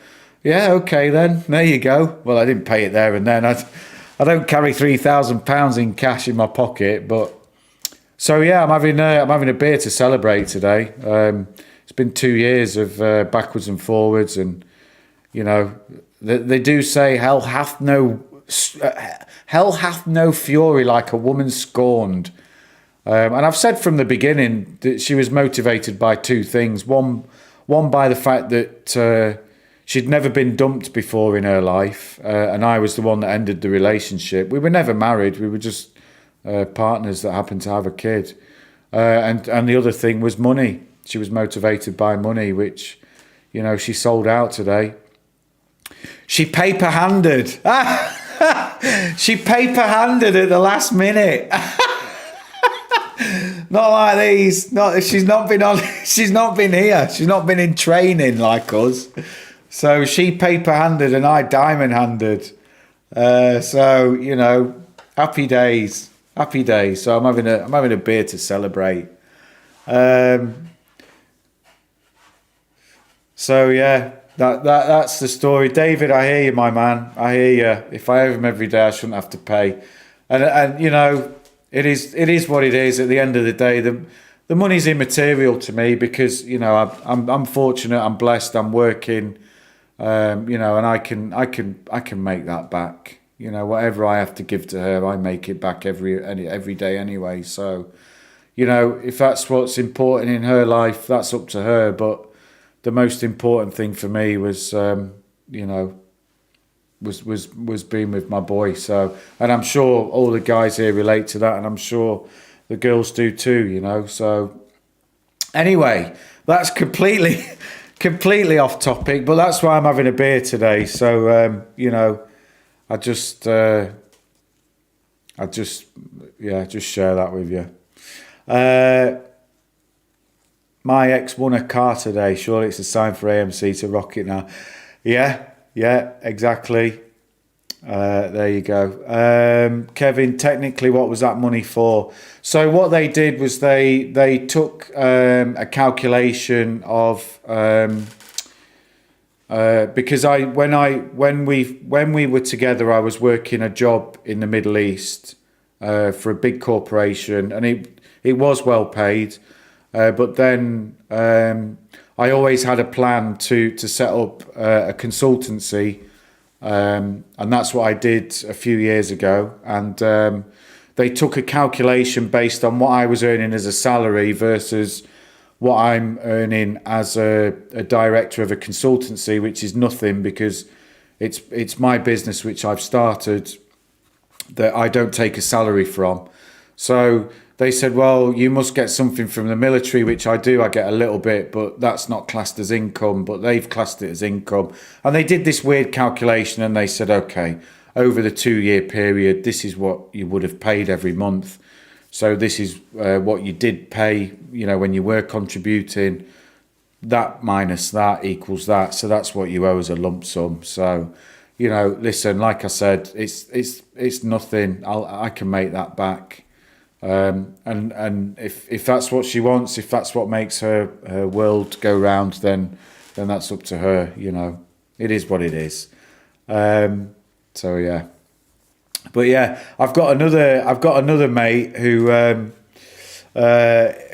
yeah, okay then, there you go. Well, I didn't pay it there and then. I don't carry £3,000 in cash in my pocket, but So yeah, I'm having a beer to celebrate today. It's been 2 years of backwards and forwards, and you know they do say hell hath no fury like a woman scorned. And I've said from the beginning that she was motivated by two things. One by the fact that she'd never been dumped before in her life, and I was the one that ended the relationship. We were never married. We were just partners that happened to have a kid. And the other thing was money. She was motivated by money, which, you know, she sold out today. She paper-handed. She paper-handed at the last minute. Not like these. She's not been on. She's not been here. She's not been in training like us. So she paper-handed and I diamond-handed. So you know, happy days. Happy days. So I'm having a beer to celebrate. So yeah, that's the story. David, I hear you, my man. I hear you. If I have him every day, I shouldn't have to pay. And you know, it is what it is. At the end of the day, the money's immaterial to me because you know I'm fortunate. I'm blessed. I'm working. You know, and I can make that back. You know, whatever I have to give to her, I make it back every day anyway. So, you know, if that's what's important in her life, that's up to her. But the most important thing for me was, you know, was being with my boy. So, and I'm sure all the guys here relate to that, and I'm sure the girls do too. You know, so anyway, that's completely off topic, but that's why I'm having a beer today. So, you know, I just share that with you. My ex won a car today. Surely it's a sign for AMC to rock it now. Yeah, exactly. There you go. Kevin, technically what was that money for? So what they did was they took a calculation of because when we were together, I was working a job in the Middle East for a big corporation, and it was well paid. But then I always had a plan to set up a consultancy, and that's what I did a few years ago. And they took a calculation based on what I was earning as a salary versus what I'm earning as a director of a consultancy, which is nothing because it's my business which I've started that I don't take a salary from. So they said, well, you must get something from the military, which I do. I get a little bit, but that's not classed as income, but they've classed it as income. And they did this weird calculation and they said, okay, over the 2-year period, this is what you would have paid every month. So this is what you did pay, you know, when you were contributing. That minus that equals that. So that's what you owe as a lump sum. So, you know, listen, like I said, it's nothing. I can make that back. And if that's what she wants, if that's what makes her world go round, then that's up to her. You know, it is what it is. So yeah. But yeah, I've got another mate who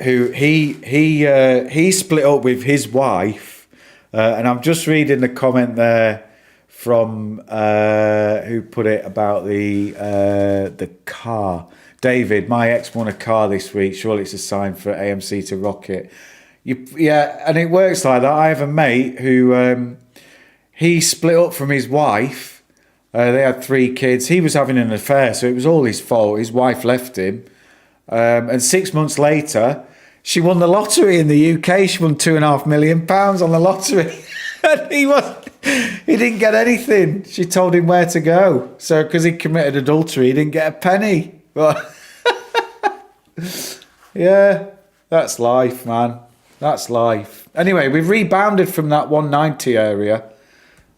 he split up with his wife, and I'm just reading the comment there from who put it about the car. David, my ex won a car this week. Surely it's a sign for AMC to rock it. Yeah, and it works like that. I have a mate who he split up from his wife. They had 3 kids. He was having an affair, so it was all his fault. His wife left him. And 6 months later, she won the lottery in the UK. She won £2.5 million on the lottery. And he didn't get anything. She told him where to go. So because he committed adultery, he didn't get a penny. But yeah, that's life, man. That's life. Anyway, we've rebounded from that 190 area.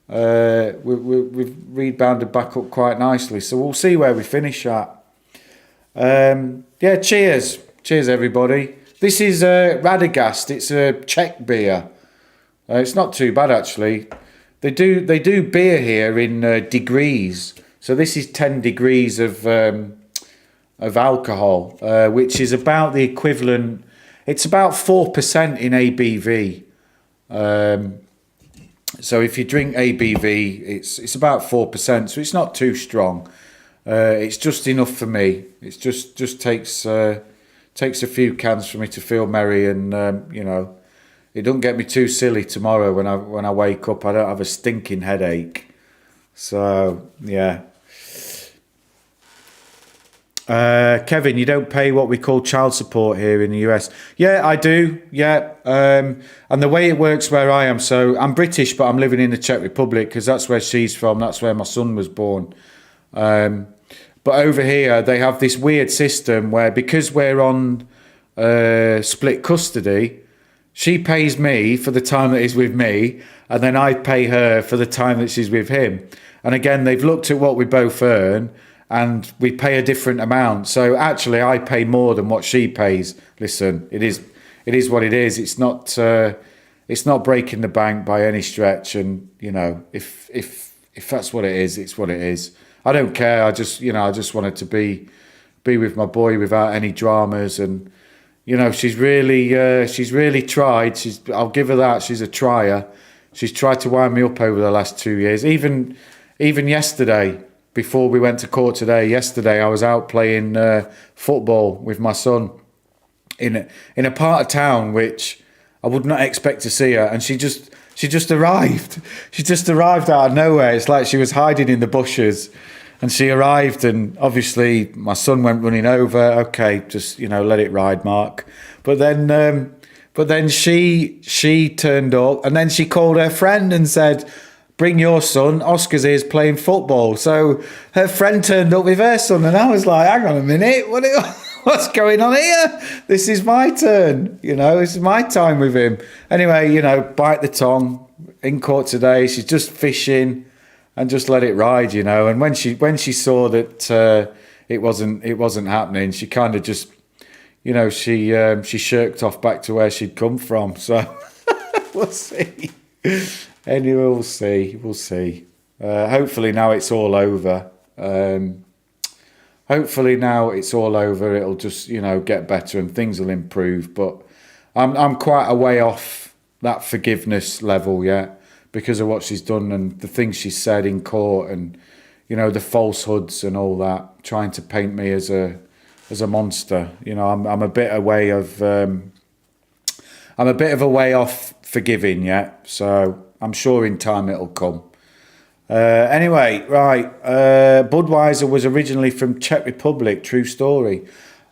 We've rebounded back up quite nicely, so we'll see where we finish at. Yeah, cheers everybody. This is Radagast. It's a Czech beer. It's not too bad actually. They do beer here in degrees, so this is 10 degrees of of alcohol, which is about the equivalent. It's about 4% in ABV. So if you drink ABV, it's about 4%. So it's not too strong. It's just enough for me. It's just takes a few cans for me to feel merry, and it don't get me too silly tomorrow when I wake up. I don't have a stinking headache. So yeah. Kevin, you don't pay what we call child support here in the US. Yeah, I do. Yeah. And the way it works where I am, so I'm British, but I'm living in the Czech Republic because that's where she's from. That's where my son was born. But over here, they have this weird system where, because we're on split custody, she pays me for the time that he's with me, and then I pay her for the time that she's with him. And again, they've looked at what we both earn, and we pay a different amount. So actually, I pay more than what she pays. Listen, it is what it is. It's not breaking the bank by any stretch. And if that's what it is, it's what it is. I don't care. I just wanted to be with my boy without any dramas. And she's really tried. I'll give her that. She's a trier. She's tried to wind me up over the last 2 years. Even yesterday, before we went to court today, I was out playing football with my son in a part of town which I would not expect to see her, and she just arrived. She just arrived out of nowhere. It's like she was hiding in the bushes, and she arrived, and obviously my son went running over. Okay, just let it ride, Mark. But then she turned up, and then she called her friend and said, "Bring your son, Oscar's here playing football." So her friend turned up with her son, and I was like, hang on a minute, what's going on here? This is my turn, this is my time with him. Anyway, bite the tongue. In court today, she's just fishing and just let it ride, And when she saw that it wasn't happening, she kind of just, she shirked off back to where she'd come from. So we'll see. Anyway, we'll see. Hopefully now it's all over. It'll just, get better and things will improve. But I'm quite a way off that forgiveness level yet, because of what she's done and the things she's said in court, and the falsehoods and all that, trying to paint me as a monster. I'm a bit away of I'm a bit of a way off forgiving yet. So I'm sure in time it'll come. Anyway, right. Budweiser was originally from Czech Republic. True story.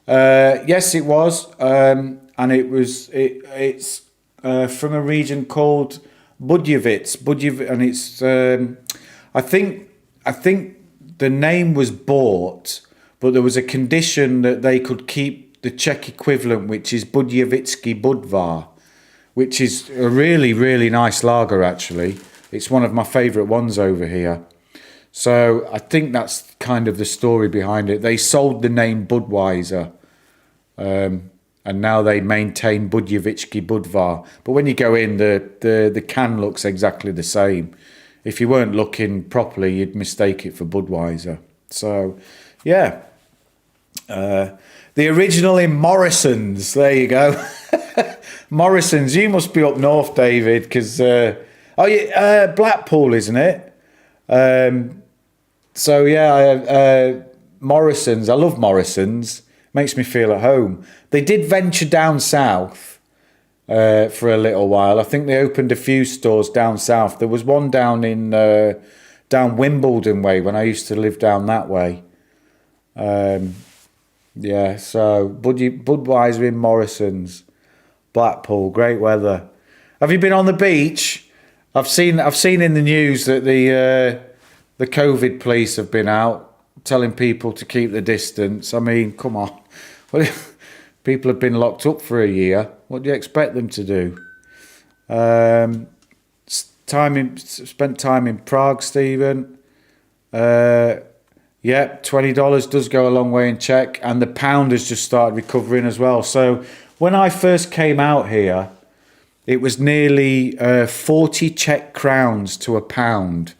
Yes, it was. And it's from a region called Budějovice. And it's I think the name was bought, but there was a condition that they could keep the Czech equivalent, which is Budějovický Budvar, which is a really, really nice lager, actually. It's one of my favourite ones over here. So I think that's kind of the story behind it. They sold the name Budweiser, and now they maintain Budějovický Budvar. But when you go in, the can looks exactly the same. If you weren't looking properly, you'd mistake it for Budweiser. So, yeah. The original in Morrison's. There you go. Morrison's. You must be up north, David, because Blackpool, isn't it? So yeah, Morrison's. I love Morrison's. Makes me feel at home. They did venture down south for a little while. I think they opened a few stores down south. There was one down in down Wimbledon way when I used to live down that way. Yeah, so Budweiser in Morrison's, Blackpool, great weather. Have you been on the beach? I've seen in the news that the COVID police have been out telling people to keep the distance. I mean, come on. People have been locked up for a year. What do you expect them to do? Spent time in Prague, Stephen. Yeah, $20 does go a long way in Czech, and the pound has just started recovering as well. So when I first came out here, it was nearly 40 Czech crowns to a pound.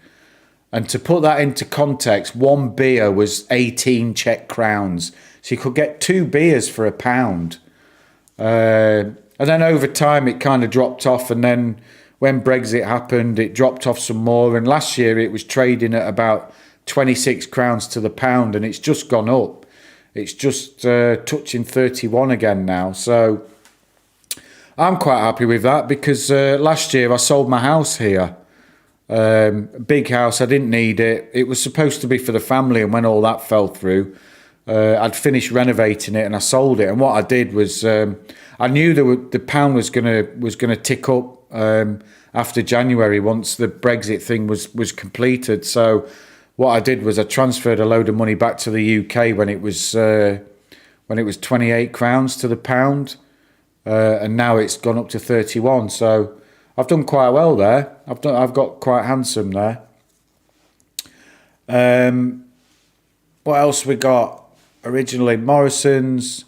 And to put that into context, one beer was 18 Czech crowns. So you could get 2 beers for £1. And then over time, it kind of dropped off. And then when Brexit happened, it dropped off some more. And last year, it was trading at about 26 crowns to the pound. And it's just gone up. It's just touching 31 again now. So I'm quite happy with that because last year I sold my house here. Big house, I didn't need it. It was supposed to be for the family, and when all that fell through, I'd finished renovating it and I sold it. And what I did was, I knew the pound was gonna tick up after January once the Brexit thing was completed. So what I did was I transferred a load of money back to the UK when it was 28 crowns to the pound, and now it's gone up to 31. So I've done quite well there. I've got quite handsome there. What else we got? Originally Morrison's,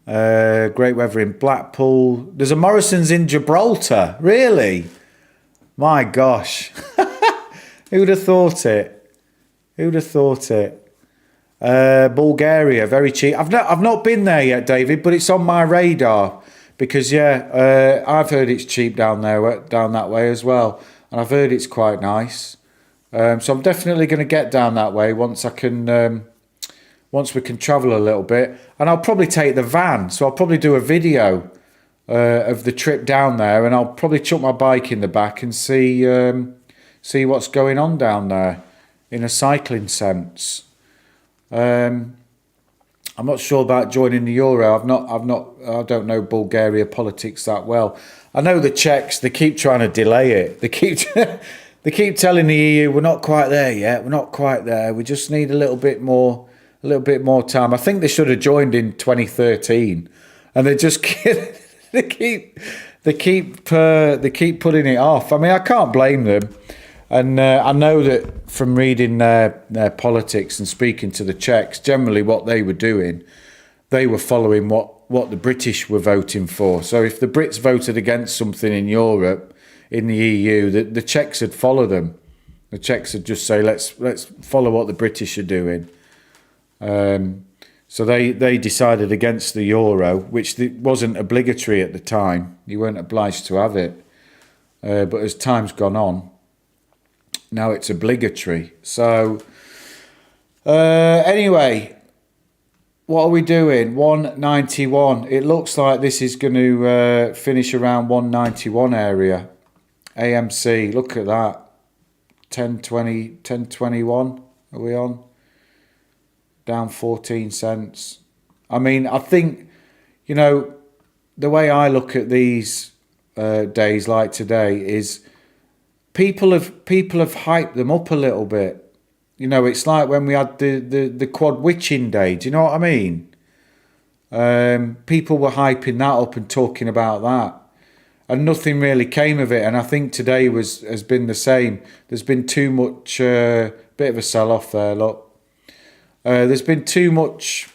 great weather in Blackpool. There's a Morrison's in Gibraltar. Really? My gosh. Who'd have thought it? Who'd have thought it? Bulgaria, very cheap. I've not been there yet, David, but it's on my radar. Because I've heard it's cheap down there, down that way as well, and I've heard it's quite nice. So I'm definitely going to get down that way once we can travel a little bit, and I'll probably take the van. So I'll probably do a video of the trip down there, and I'll probably chuck my bike in the back and see what's going on down there in a cycling sense. I'm not sure about joining the Euro. I don't know Bulgaria politics that well. I know the Czechs, they keep trying to delay it. They keep telling the EU, we're not quite there yet. We're not quite there. We just need a little bit more time. I think they should have joined in 2013, and they just they keep putting it off. I mean, I can't blame them. And I know that from reading their politics and speaking to the Czechs, generally what they were doing, they were following what the British were voting for. So if the Brits voted against something in Europe, in the EU, the Czechs would follow them. The Czechs would just say, let's follow what the British are doing. So they decided against the Euro, which wasn't obligatory at the time. You weren't obliged to have it. But as time's gone on, now it's obligatory. So anyway, what are we doing? 191. It looks like this is going to finish around 191 area. AMC, look at that. 1020, 1021 are we on? Down 14 cents. I mean, I think, the way I look at these days like today is people have hyped them up a little bit. It's like when we had the quad witching day. Do you know what I mean? People were hyping that up and talking about that, and nothing really came of it. And I think today has been the same. There's been too much, bit of a sell-off there, look. There's been too much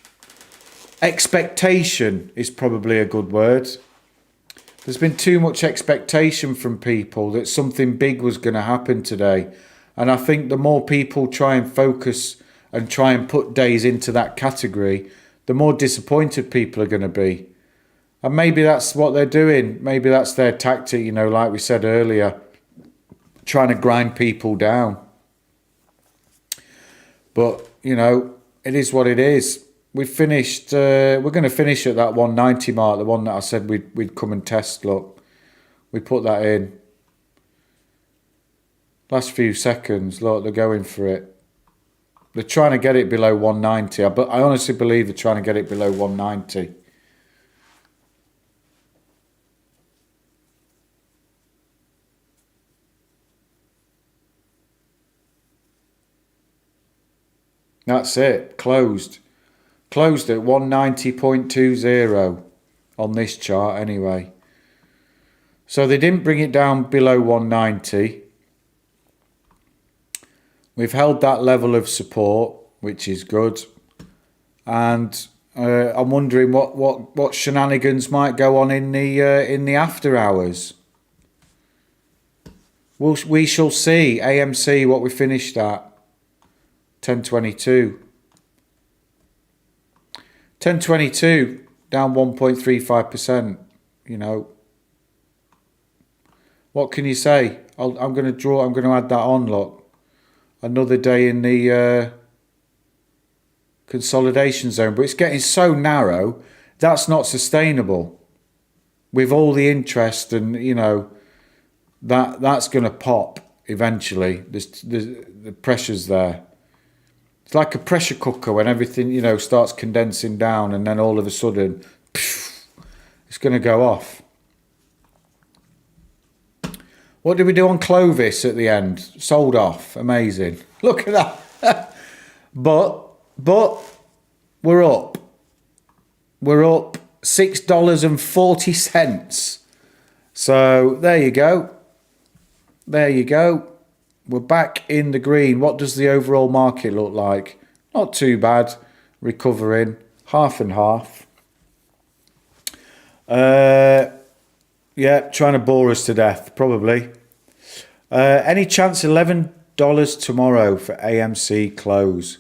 expectation is probably a good word. There's been too much expectation from people that something big was going to happen today. And I think the more people try and focus and try and put days into that category, the more disappointed people are going to be. And maybe that's what they're doing. Maybe that's their tactic, like we said earlier, trying to grind people down. But, it is what it is. We've finished, we're going to finish at that 190 mark, the one that I said we'd come and test, look. We put that in. Last few seconds, look, they're going for it. They're trying to get it below 190. But I honestly believe they're trying to get it below 190. That's it, closed. Closed at 190.20 on this chart anyway. So they didn't bring it down below 190. We've held that level of support, which is good. And I'm wondering what shenanigans might go on in the after hours. We shall see. AMC, what we finished at. 1022. 1022 down 1.35%. You know, what can you say? I'm going to add that on. Look, another day in the consolidation zone, but it's getting so narrow that's not sustainable. With all the interest, and you know that's going to pop eventually. The pressure's there. It's like a pressure cooker when everything, you know, starts condensing down, and then all of a sudden, it's going to go off. What did we do on Clovis at the end? Sold off. Amazing. Look at that. but we're up. We're up $6.40. So there you go. There you go. We're back in the green. What does the overall market look like? Not too bad. Recovering. Half and half. Yeah, trying to bore us to death, probably. Any chance $11 tomorrow for AMC close?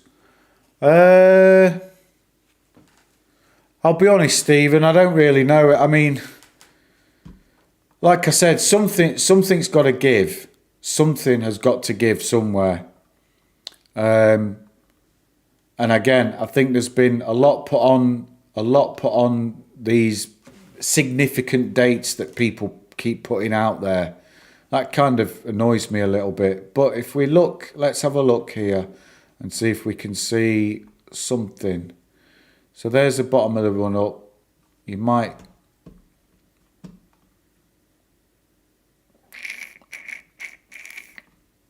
I'll be honest, Stephen, I don't really know. I mean, like I said, something's got to give. Something has got to give somewhere. And again, I think there's been a lot put on these significant dates that people keep putting out there. That kind of annoys me a little bit. But if we look, let's have a look here and see if we can see something. So there's the bottom of the run up. You might...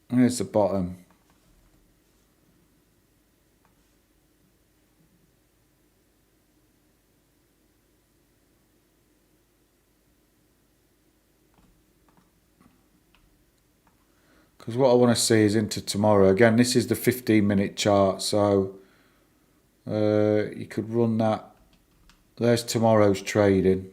There's the bottom. Because what I want to see is into tomorrow. Again, this is the 15-minute chart, so you could run that. There's tomorrow's trading.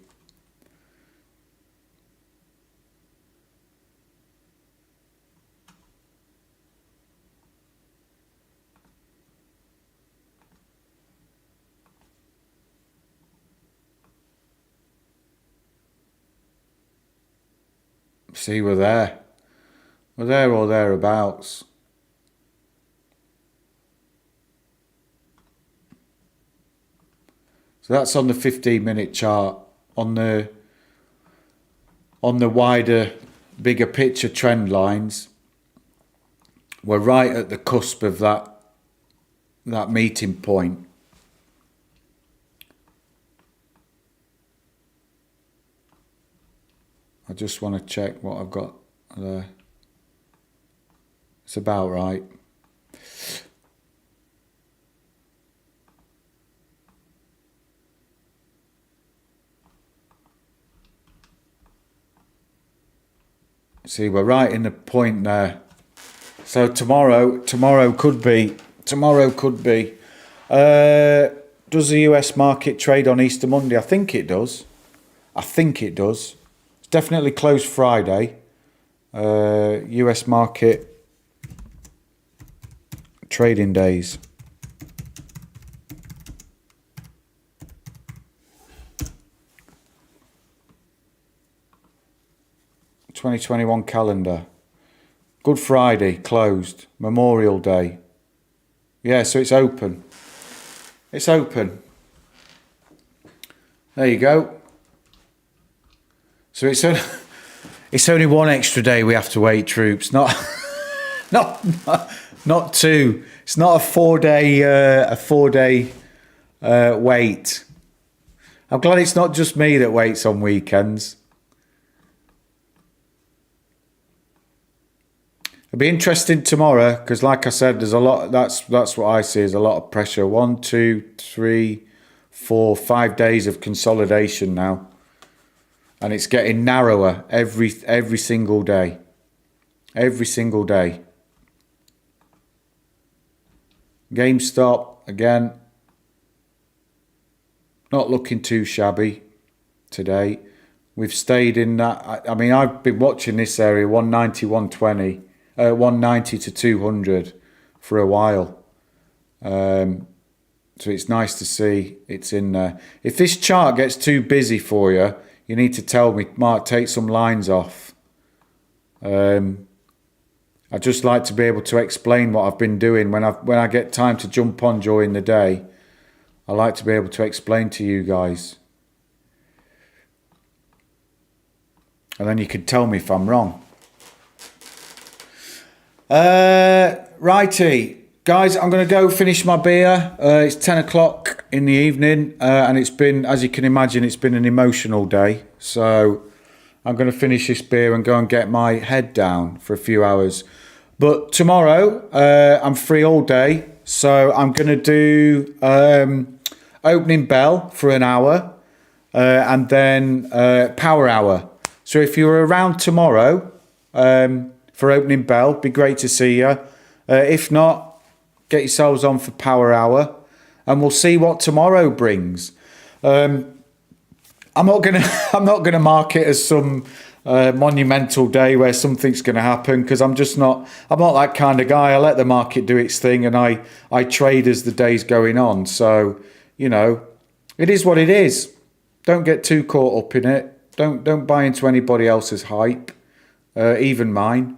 See, we're there. We're there or thereabouts. So that's on the 15-minute chart. On the wider, bigger picture trend lines, we're right at the cusp of that meeting point. I just want to check what I've got there. It's about right. See, we're right in the point there. So tomorrow could be. Does the US market trade on Easter Monday? I think it does. It's definitely closed Friday. US market trading days. (2021) calendar. Good Friday closed. Memorial Day. Yeah, so it's open. It's open. There you go. So it's only one extra day we have to wait, troops. Not two. It's not a 4-day wait. I'm glad it's not just me that waits on weekends. It'll be interesting tomorrow because, like I said, there's a lot. That's what I see is a lot of pressure. 1, 2, 3, 4, 5 days of consolidation now, and it's getting narrower every single day. Every single day. GameStop again. Not looking too shabby today. We've stayed in that. I mean, I've been watching this area 190, 120. 190 to 200 for a while. So it's nice to see it's in there. If this chart gets too busy for you, you need to tell me, Mark, take some lines off. I'd just like to be able to explain what I've been doing when I get time to jump on during the day. I like to be able to explain to you guys. And then you can tell me if I'm wrong. Righty. Guys, I'm going to go finish my beer. It's 10 o'clock in the evening. And it's been, as you can imagine, it's been an emotional day. So I'm going to finish this beer and go and get my head down for a few hours. But tomorrow, I'm free all day. So I'm going to do opening bell for an hour. And then power hour. So if you're around tomorrow for opening bell, be great to see you. If not, get yourselves on for power hour, and we'll see what tomorrow brings. I'm not gonna mark it as some monumental day where something's gonna happen, because I'm not that kind of guy. I let the market do its thing, and I trade as the day's going on. So it is what it is. Don't get too caught up in it. Don't buy into anybody else's hype, even mine,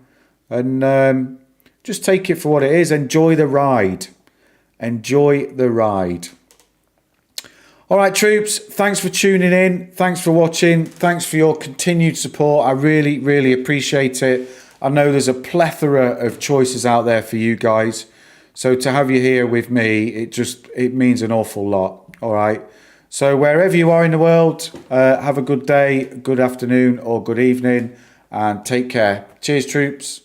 and just take it for what it is. Enjoy the ride. Enjoy the ride. All right, troops, thanks for tuning in. Thanks for watching. Thanks for your continued support. I really, really appreciate it. I know there's a plethora of choices out there for you guys. So to have you here with me, it means an awful lot. All right. So wherever you are in the world, have a good day, good afternoon, or good evening, and take care. Cheers, troops.